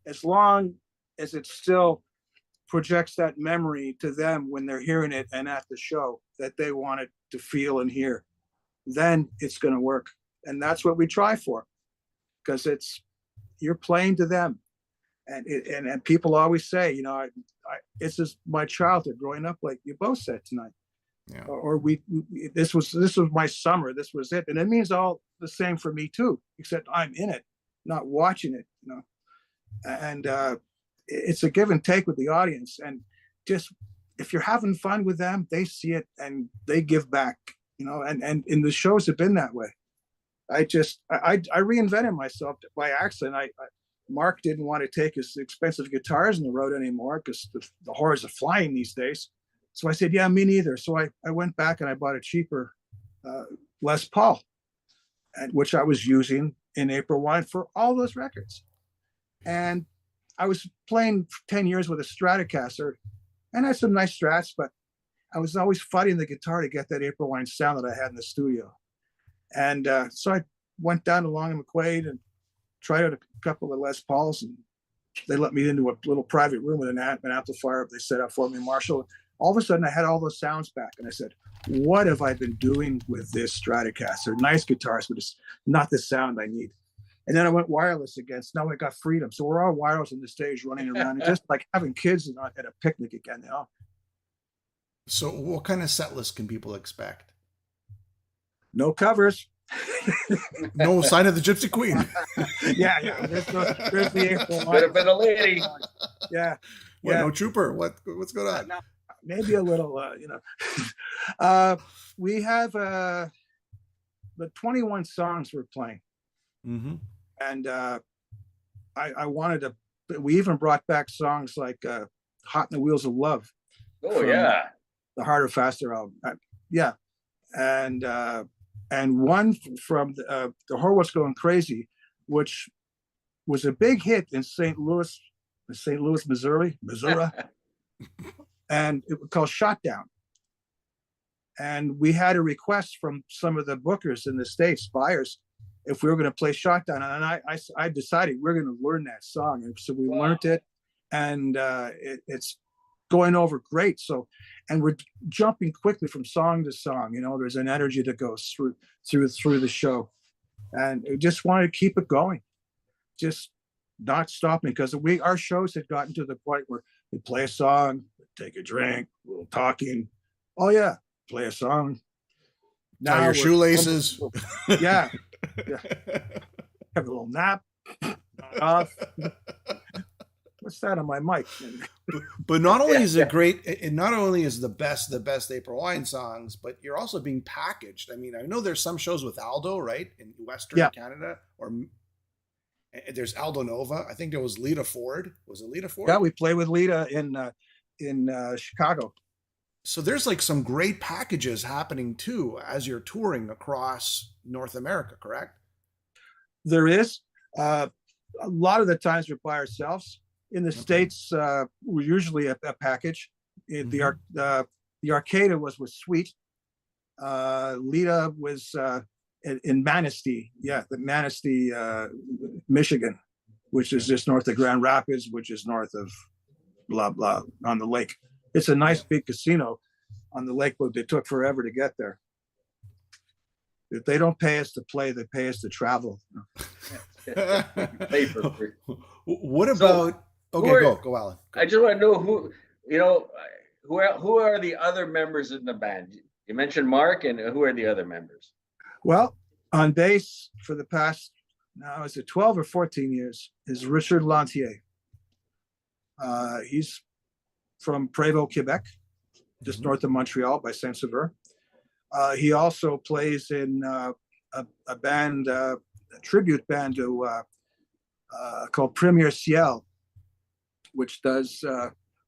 as long as it still projects that memory to them when they're hearing it and at the show that they want it to feel and hear. Then it's going to work, and that's what we try for, because you're playing to them, and people always say, it's just my childhood growing up, like you both said tonight. Yeah. Or this was my summer. This was it, and it means all the same for me too. Except I'm in it, not watching it. And it's a give and take with the audience. And just if you're having fun with them, they see it and they give back. And in the shows have been that way. I reinvented myself by accident. Mark didn't want to take his expensive guitars on the road anymore because the horrors of flying these days. So I said, yeah, me neither. So I went back and I bought a cheaper Les Paul, which I was using in April Wine for all those records. And I was playing for 10 years with a Stratocaster, and I had some nice Strats, but I was always fighting the guitar to get that April Wine sound that I had in the studio. And so I went down to Long and McQuaid and tried out a couple of Les Pauls, and they let me into a little private room with an amplifier they set up for me, Marshall. All of a sudden, I had all those sounds back, and I said, what have I been doing with this Stratocaster? Nice guitars, but it's not the sound I need. And then I went wireless again. So now I got freedom. So we're all wireless on the stage running around, and just like having kids at a picnic again. So what kind of set list can people expect? No covers. No sign of the Gypsy Queen. Yeah. There's the April Wine. Could have been a lady. Yeah. What, yeah. No trooper? What's going on? No, maybe a little, we have the 21 songs we're playing. Mm-hmm. And I wanted to, we even brought back songs like Hot in the Wheels of Love. Oh, yeah. The Harder, Faster album. Yeah. And one from the Horwitz Going Crazy, which was a big hit in St. Louis, Missouri. And it was called Shot Down. And we had a request from some of the bookers in the States, buyers, if we were going to play Shot Down. And I decided we're going to learn that song. And so we learned it, and it's going over great. So, and we're jumping quickly from song to song. There's an energy that goes through the show, and we just wanted to keep it going, just not stopping, because our shows had gotten to the point where we play a song, take a drink, a little talking. Oh yeah, play a song. Now tie your shoelaces. Yeah. Have a little nap. Off. what's that on my mic? But not only is it great, it not only is the best April Wine songs, but you're also being packaged. I mean, I know there's some shows with Aldo, right, in Western Canada, or there's Aldo Nova. I think there was Lita Ford. Was it Lita Ford? Yeah, we play with Lita in Chicago. So there's like some great packages happening too as you're touring across North America, correct? There is. A lot of the times we're by ourselves. In the States, we're usually a package. The Arcada was with Sweet. Lita was in Manistee, the Manistee, Michigan, which is just north of Grand Rapids, which is north of blah, blah, on the lake. It's a nice big casino on the lake, but they took forever to get there. If they don't pay us to play, they pay us to travel. What about? Go, Alan. I just want to know who are the other members in the band? You mentioned Mark, and who are the other members? Well, on bass for the past, now is it 12 or 14 years, is Richard Lantier. He's from Prévost, Quebec, just north of Montreal by Saint-Sever. He also plays in a band, a tribute band to called Premier Ciel, which does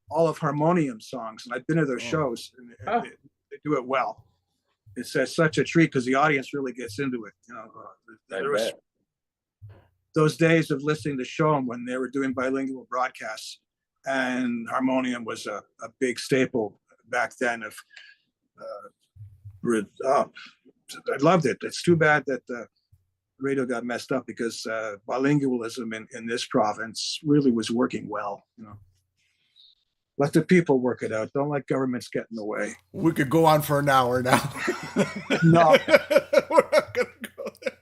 all of harmonium songs. And I've been to their shows, and they do it well. It's such a treat because the audience really gets into it. There was those days of listening to show them when they were doing bilingual broadcasts, and harmonium was a big staple back then. I loved it. It's too bad that the radio got messed up because bilingualism in this province really was working well. Let the people work it out. Don't let governments get in the way. We could go on for an hour now. No, we're not gonna go there.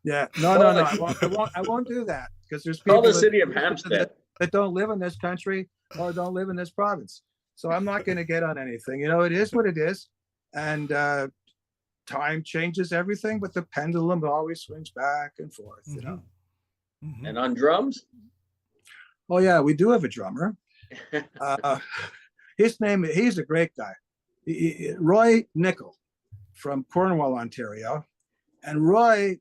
Yeah, no. I won't do that because there's people the city of Hampstead that don't live in this country or don't live in this province. So I'm not going to get on anything. It is what it is, and time changes everything, but the pendulum always swings back and forth. Mm-hmm. And on drums? Oh yeah, we do have a drummer. He's a great guy. Roy Nickel from Cornwall, Ontario. And Roy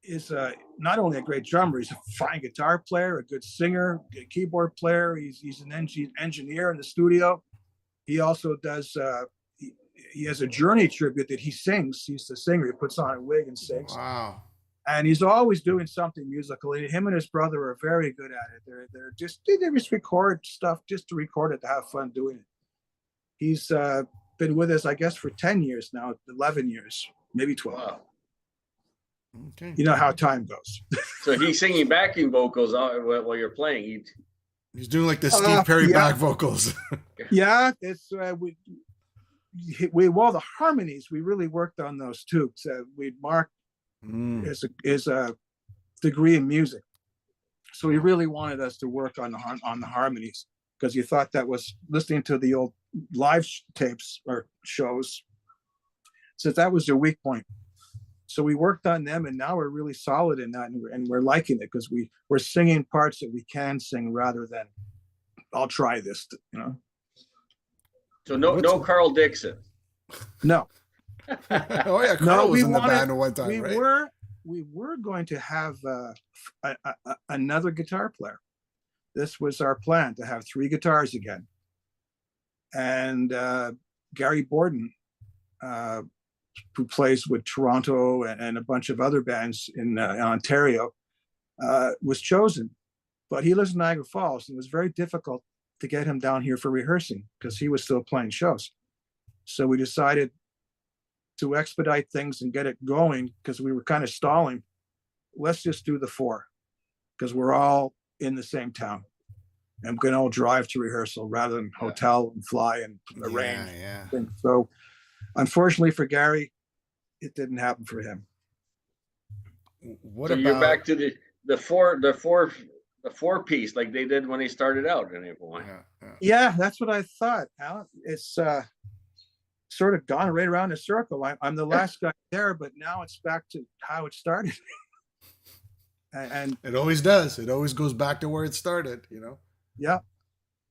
is not only a great drummer, he's a fine guitar player, a good singer, a keyboard player. He's an engineer in the studio. He also does, he has a Journey tribute that he sings. He's the singer. He puts on a wig and sings. Wow. And he's always doing something musical. Him and his brother are very good at it. They just record stuff just to record it, to have fun doing it. He's been with us, I guess, for 10 years now, 11 years, maybe 12. Wow. Okay. You know how time goes. So he's singing backing vocals while you're playing. He's doing like the Steve Perry back vocals. Yeah, it's the harmonies, we really worked on those too. So Mark is a degree in music, so he really wanted us to work on the harmonies because he thought that was listening to the old live tapes or shows. So that was their weak point. So we worked on them, and now we're really solid in that, and we're liking it because we're singing parts that we can sing rather than I'll try this, So no Carl Dixon. No. Oh yeah, Carl was in the band at one time, right? We were going to have another guitar player. This was our plan, to have 3 guitars again. And Gary Borden, who plays with Toronto and a bunch of other bands in Ontario, was chosen. But he lives in Niagara Falls, and it was very difficult to get him down here for rehearsing because he was still playing shows. So we decided to expedite things and get it going because we were kind of stalling. Let's just do the 4 because we're all in the same town and we're going to all drive to rehearsal rather than hotel and fly and arrange. Yeah. So unfortunately for Gary, it didn't happen for him. You're back to the four piece like they did when they started out in April. Yeah, that's what I thought, Alan. It's sort of gone right around the circle. I'm the last guy there, but now it's back to how it started. And it always does. It always goes back to where it started, Yeah.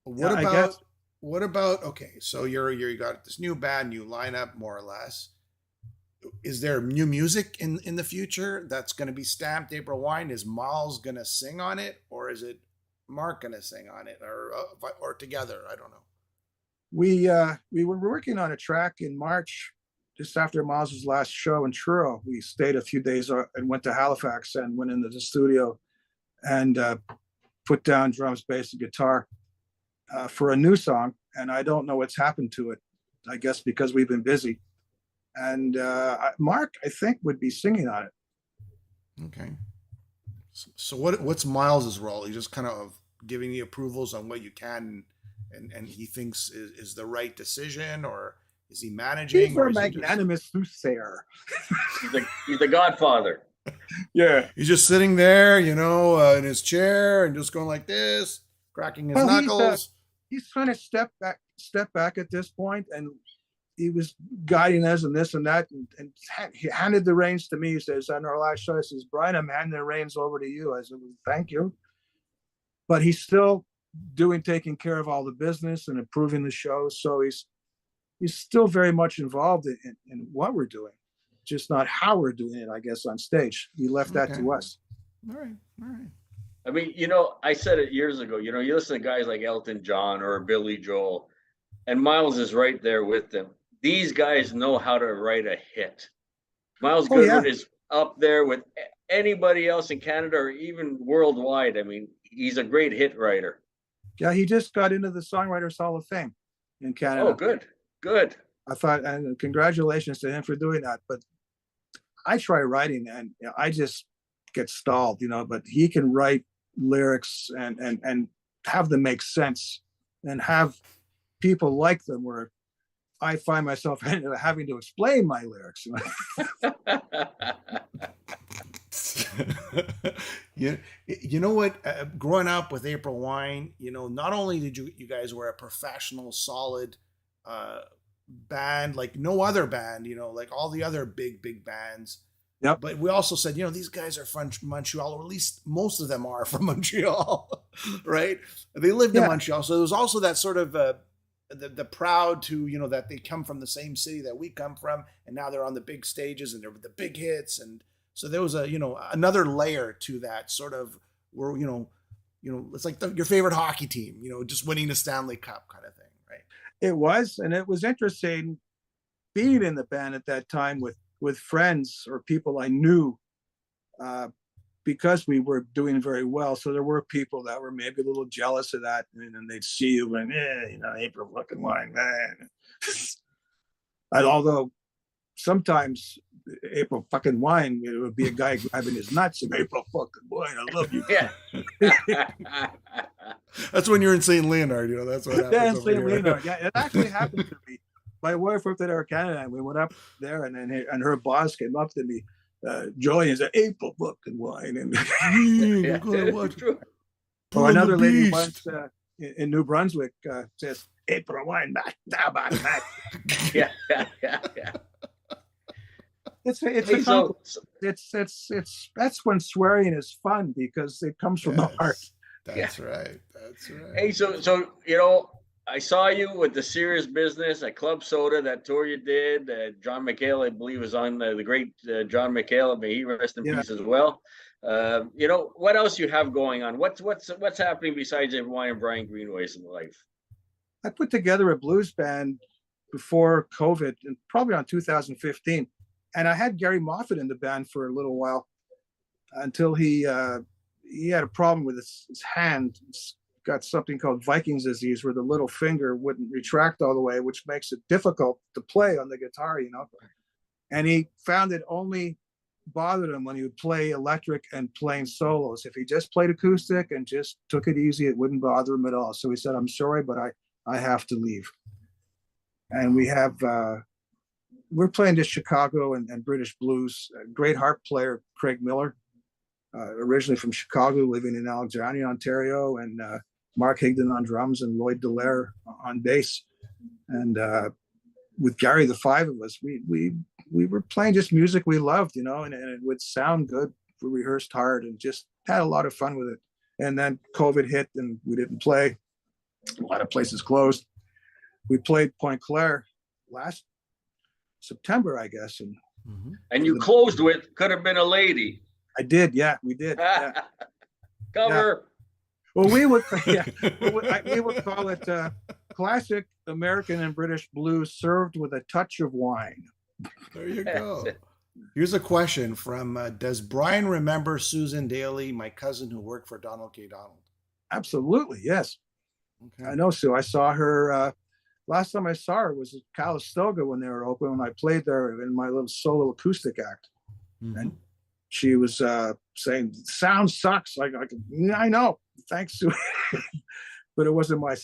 What I about guess. okay, so you got this new band, new lineup, more or less. Is there new music in the future that's going to be stamped April Wine? Is Miles going to sing on it, or is it Mark going to sing on it, or together? I don't know. We were working on a track in March, just after Miles's last show in Truro. We stayed a few days and went to Halifax and went into the studio and put down drums, bass, and guitar for a new song. And I don't know what's happened to it. I guess because we've been busy. And Mark, I think, would be singing on it. Okay. So what's Miles's role? He's just kind of giving the approvals on what you can and he thinks is the right decision, or is he managing? He's a magnanimous soothsayer. He's the godfather. Yeah. He's just sitting there, in his chair and just going like this, cracking his knuckles. He's trying to step back at this point, and he was guiding us and this and that, and he handed the reins to me. He says, on our last show, he says, Brian, I'm handing the reins over to you. I said, well, thank you. But he's still taking care of all the business and improving the show. So he's still very much involved in what we're doing, just not how we're doing it, I guess, on stage. He left that to us. All right. I mean, I said it years ago, you listen to guys like Elton John or Billy Joel, and Miles is right there with them. These guys know how to write a hit. Miles Goodwin is up there with anybody else in Canada or even worldwide. I mean, he's a great hit writer. Yeah, he just got into the Songwriters Hall of Fame in Canada. Oh, good. I thought, and congratulations to him for doing that. But I try writing and I just get stalled, but he can write lyrics and have them make sense and have people like them, where I find myself having to explain my lyrics. You know what? Growing up with April Wine, not only did you guys were a professional, solid band like no other band, like all the other big bands. Yep. But we also said, these guys are from Montreal, or at least most of them are from Montreal, right? They lived in Montreal, so there was also that sort of the proud to that they come from the same city that we come from, and now they're on the big stages and they're the big hits, and so there was another layer to that sort of where it's like your favorite hockey team, just winning the Stanley Cup kind of thing, right? It was, and it was interesting being in the band at that time with friends or people I knew, because we were doing very well. So there were people that were maybe a little jealous of that, and then they'd see you and April fucking Wine, man. And although sometimes April fucking Wine, it would be a guy grabbing his nuts and April fucking Wine, I love you. Yeah. That's when you're in St. Leonard, that's what happens. Yeah, in St. Leonard. Yeah, it actually happened to me. My wife worked at Air Canada, and we went up there, and her boss came up to me, Joey, and said, April fucking Wine. And another lady once in New Brunswick says, April Wine, back. Yeah. That's when swearing is fun, because it comes from the heart. That's right. Hey, so I saw you with the Serious Business at Club Soda, that tour you did. John McHale, I believe, was on the great John McHale. May he rest in peace as well. What else you have going on? What's happening besides April Wine and Brian Greenway's in life? I put together a blues band before COVID, and probably on 2015, and I had Gary Moffat in the band for a little while until he had a problem with his hand. It's got something called Viking's disease, where the little finger wouldn't retract all the way, which makes it difficult to play on the guitar, And he found it only bothered him when he would play electric and playing solos. If he just played acoustic and just took it easy, it wouldn't bother him at all. So he said, I'm sorry, but I have to leave. And we're playing just Chicago and British blues. A great harp player, Craig Miller, originally from Chicago, living in Alexandria, Ontario, and Mark Higdon on drums and Lloyd Dallaire on bass. And with Gary, the five of us, we were playing just music we loved, and it would sound good. We rehearsed hard and just had a lot of fun with it. And then COVID hit and we didn't play. A lot of places closed. We played Point Claire last September, I guess. And you closed with Could Have Been a Lady. I did, yeah, we did. Yeah. Cover. Yeah. Well, we would call it classic American and British blues served with a touch of wine. There you go. Here's a question from, does Brian remember Susan Daly, my cousin who worked for Donald K. Donald? Absolutely, yes. Okay. I know Sue. I saw her, last time I saw her was at Calistoga when they were open, when I played there in my little solo acoustic act. And she was saying, sound sucks. I know, thanks, Sue. But it wasn't my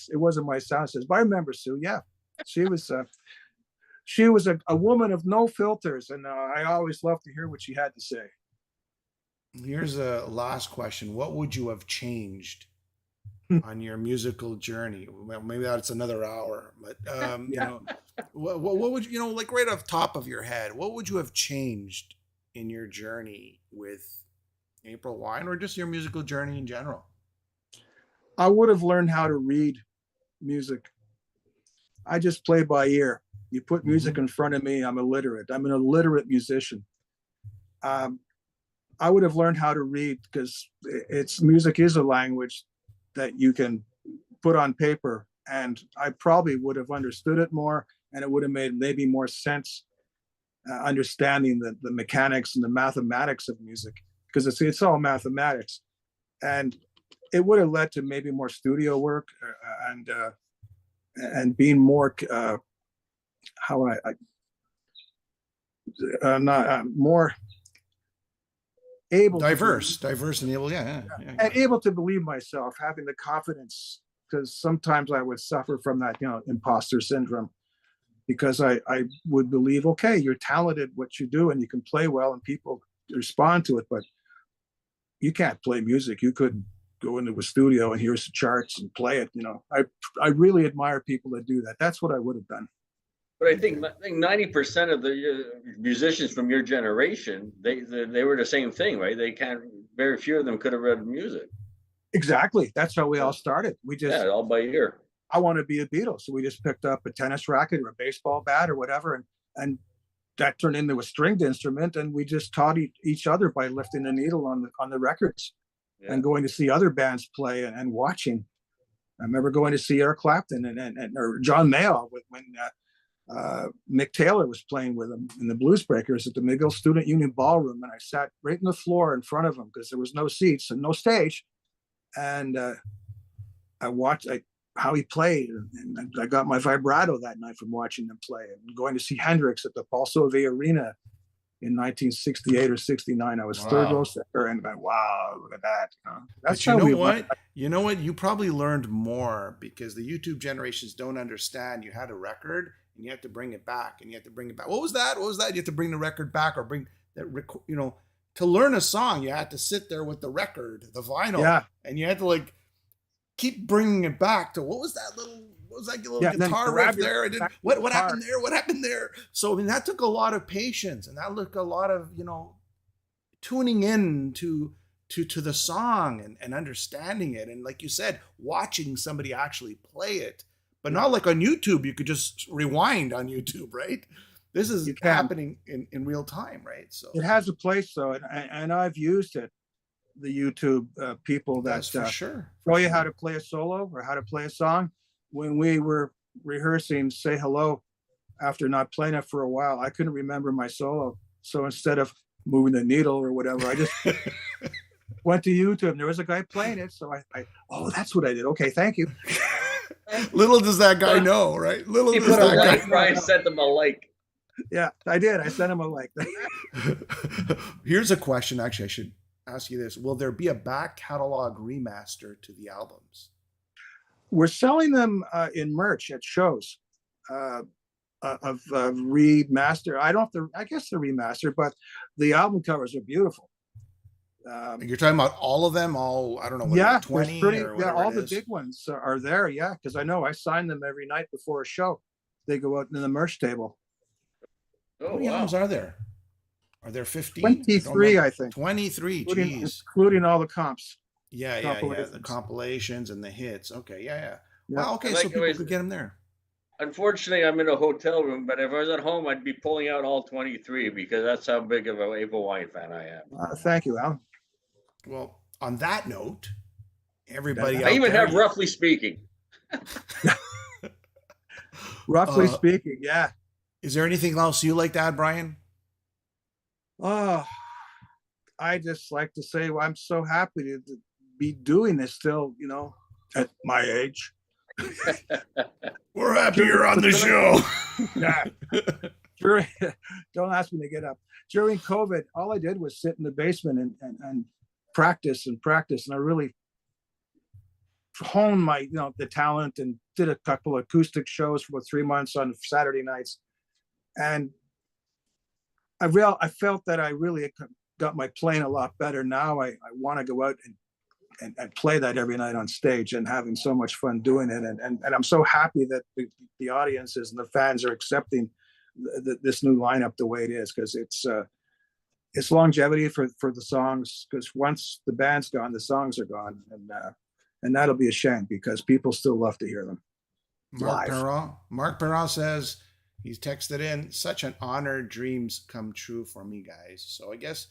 sound system. But I remember Sue, yeah. She was a woman of no filters, and I always loved to hear what she had to say. Here's a last question. What would you have changed on your musical journey? Well, maybe that's another hour, but you know, what would you know, like right off the top of your head, what would you have changed in your journey with April Wine, or just your musical journey in general? I would have learned how to read music. I just play by ear. You put music in front of me, I'm illiterate. I'm an illiterate musician. I would have learned how to read, because music is a language that you can put on paper, and I probably would have understood it more, and it would have made maybe more sense understanding the mechanics and the mathematics of music, because it's all mathematics. And it would have led to maybe more studio work and being more more able diverse and able, and able to believe myself, having the confidence, because sometimes I would suffer from that, imposter syndrome, because I would believe, okay, you're talented what you do and you can play well and people respond to it, but you can't play music. You couldn't go into a studio and hear some charts and play it. I really admire people that do that. That's what I would have done. But I think 90% of the musicians from your generation, they were the same thing, right? Very few of them could have read music. Exactly. That's how we all started. We just all by ear. I want to be a Beatle, so we just picked up a tennis racket or a baseball bat or whatever, and that turned into a stringed instrument, and we just taught each other by lifting the needle on the records and going to see other bands play and watching. I remember going to see Eric Clapton or John Mayall when Mick Taylor was playing with him in the Blues Breakers at the McGill Student Union Ballroom, and I sat right in the floor in front of him because there was no seats and no stage, and I watched how he played, and I got my vibrato that night from watching them play. And going to see Hendrix at the Paul Sauvé Arena in 1968 or 69, I was third row center, and wow, look at that! That's how we went. You know what? You probably learned more because the YouTube generations don't understand. You had a record. And you have to bring it back, and you have to bring it back. What was that? You have to bring the record back, or bring that. To learn a song, you had to sit there with the record, the vinyl, and you had to keep bringing it back to what was that little guitar riff there? What happened there? What happened there? So I mean, that took a lot of patience, and that took a lot of tuning in to the song and understanding it, and like you said, watching somebody actually play it. But not like on YouTube, you could just rewind on YouTube, right? This is happening in real time, right? So it has a place, though, and I've used it. The YouTube people that show you how to play a solo or how to play a song. When we were rehearsing "Say Hello," after not playing it for a while, I couldn't remember my solo. So instead of moving the needle or whatever, I just went to YouTube, and there was a guy playing it. So I that's what I did. Okay, thank you. Little does that guy know, right? Little does that guy. Brian sent them a like. Yeah, I did. I sent him a like. Here's a question. Actually, I should ask you this. Will there be a back catalog remaster to the albums? We're selling them in merch at shows of remaster. I guess they're remastered, but the album covers are beautiful. You're talking about all of them, I don't know, 20 all the big ones are there, because I know I sign them every night before a show. They go out in the merch table. How many albums are there? Are there 15? 23, I think. 23, including all the comps. The compilations and the hits. Okay, yeah. Yeah. Wow, okay, so people could get them there. Unfortunately, I'm in a hotel room, but if I was at home, I'd be pulling out all 23 because that's how big of an April Wine fan I am. Thank you, Alan. Well, on that note, everybody I even have Roughly Speaking. Roughly Speaking, yeah. Is there anything else you like to add, Brian? Oh, I just like to say I'm so happy to be doing this still, at my age. We're happy you're on the show. Yeah. Don't ask me to get up. During COVID, all I did was sit in the basement and practice. And I really honed my, the talent, and did a couple of acoustic shows for 3 months on Saturday nights. And I felt that I really got my playing a lot better. Now I want to go out and play that every night on stage, and having so much fun doing it. And I'm so happy that the audiences and the fans are accepting this new lineup the way it is, because it's longevity for the songs, because once the band's gone, the songs are gone. And that'll be a shame, because people still love to hear them. Mark Perrault says, he's texted in, such an honor, dreams come true for me, guys. So I guess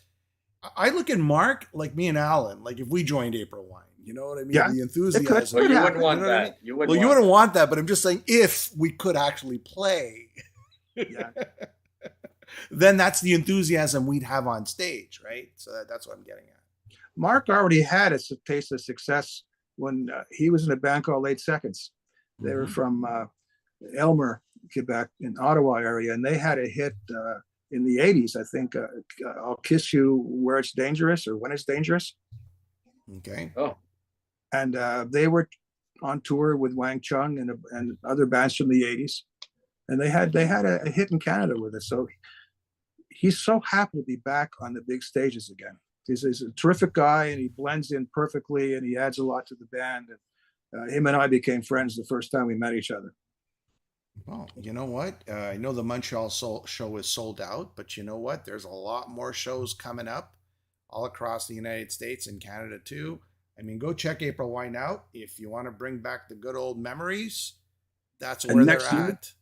I look at Mark like me and Alan, like if we joined April Wine, you know what I mean? Yeah, the enthusiasm. Well, you wouldn't want that. I mean? You wouldn't want that, but I'm just saying, if we could actually play, then that's the enthusiasm we'd have on stage, right? So that's what I'm getting at. Mark already had a taste of success when he was in a band called 8 Seconds. They were from Elmer, Quebec, in Ottawa area, and they had a hit in the 80s, I think, I'll Kiss You Where It's Dangerous, or When It's Dangerous. Okay. Oh. And they were on tour with Wang Chung and other bands from the 80s. And they had a hit in Canada with it. So he's so happy to be back on the big stages again. He's a terrific guy, and he blends in perfectly, and he adds a lot to the band. And him and I became friends the first time we met each other. Well, you know what? I know the Montreal show is sold out, but you know what? There's a lot more shows coming up all across the United States and Canada too. I mean, go check April Wine out if you want to bring back the good old memories. That's where they're at.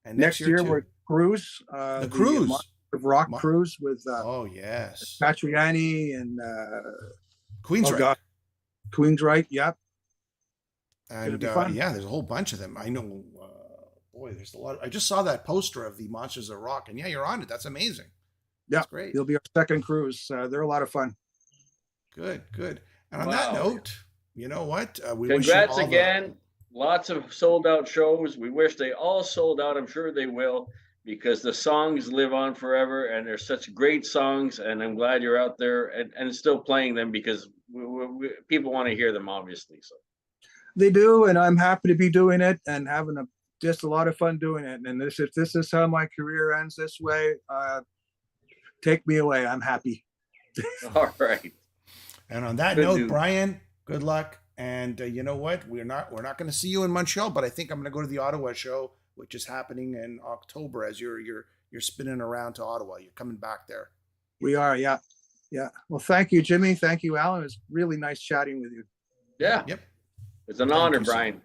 And next year we're Cruise. The Cruise. Rock Cruise with oh yes, Patriani and Queensryche. Queensryche, yep. And there's a whole bunch of them. I know. Boy, there's a lot. I just saw that poster of the Monsters of Rock, and yeah, you're on it. That's amazing. Yeah, that's great. It'll be our second cruise. They're a lot of fun. Good. And on that note, you know what? We congrats again. Lots of sold out shows. We wish they all sold out. I'm sure they will, because the songs live on forever, and they're such great songs. And I'm glad you're out there and still playing them, because people want to hear them, obviously. So they do, and I'm happy to be doing it and having just a lot of fun doing it. And if this is how my career ends this way, take me away. I'm happy. All right. And on that note, Brian, good luck. And you know what? We're not going to see you in Montreal, but I think I'm going to go to the Ottawa show, which is happening in October. As you're spinning around to Ottawa, you're coming back there. We are, yeah. Well, thank you, Jimmy. Thank you, Alan. It's really nice chatting with you. Yeah. Yep. It's an honor, Brian.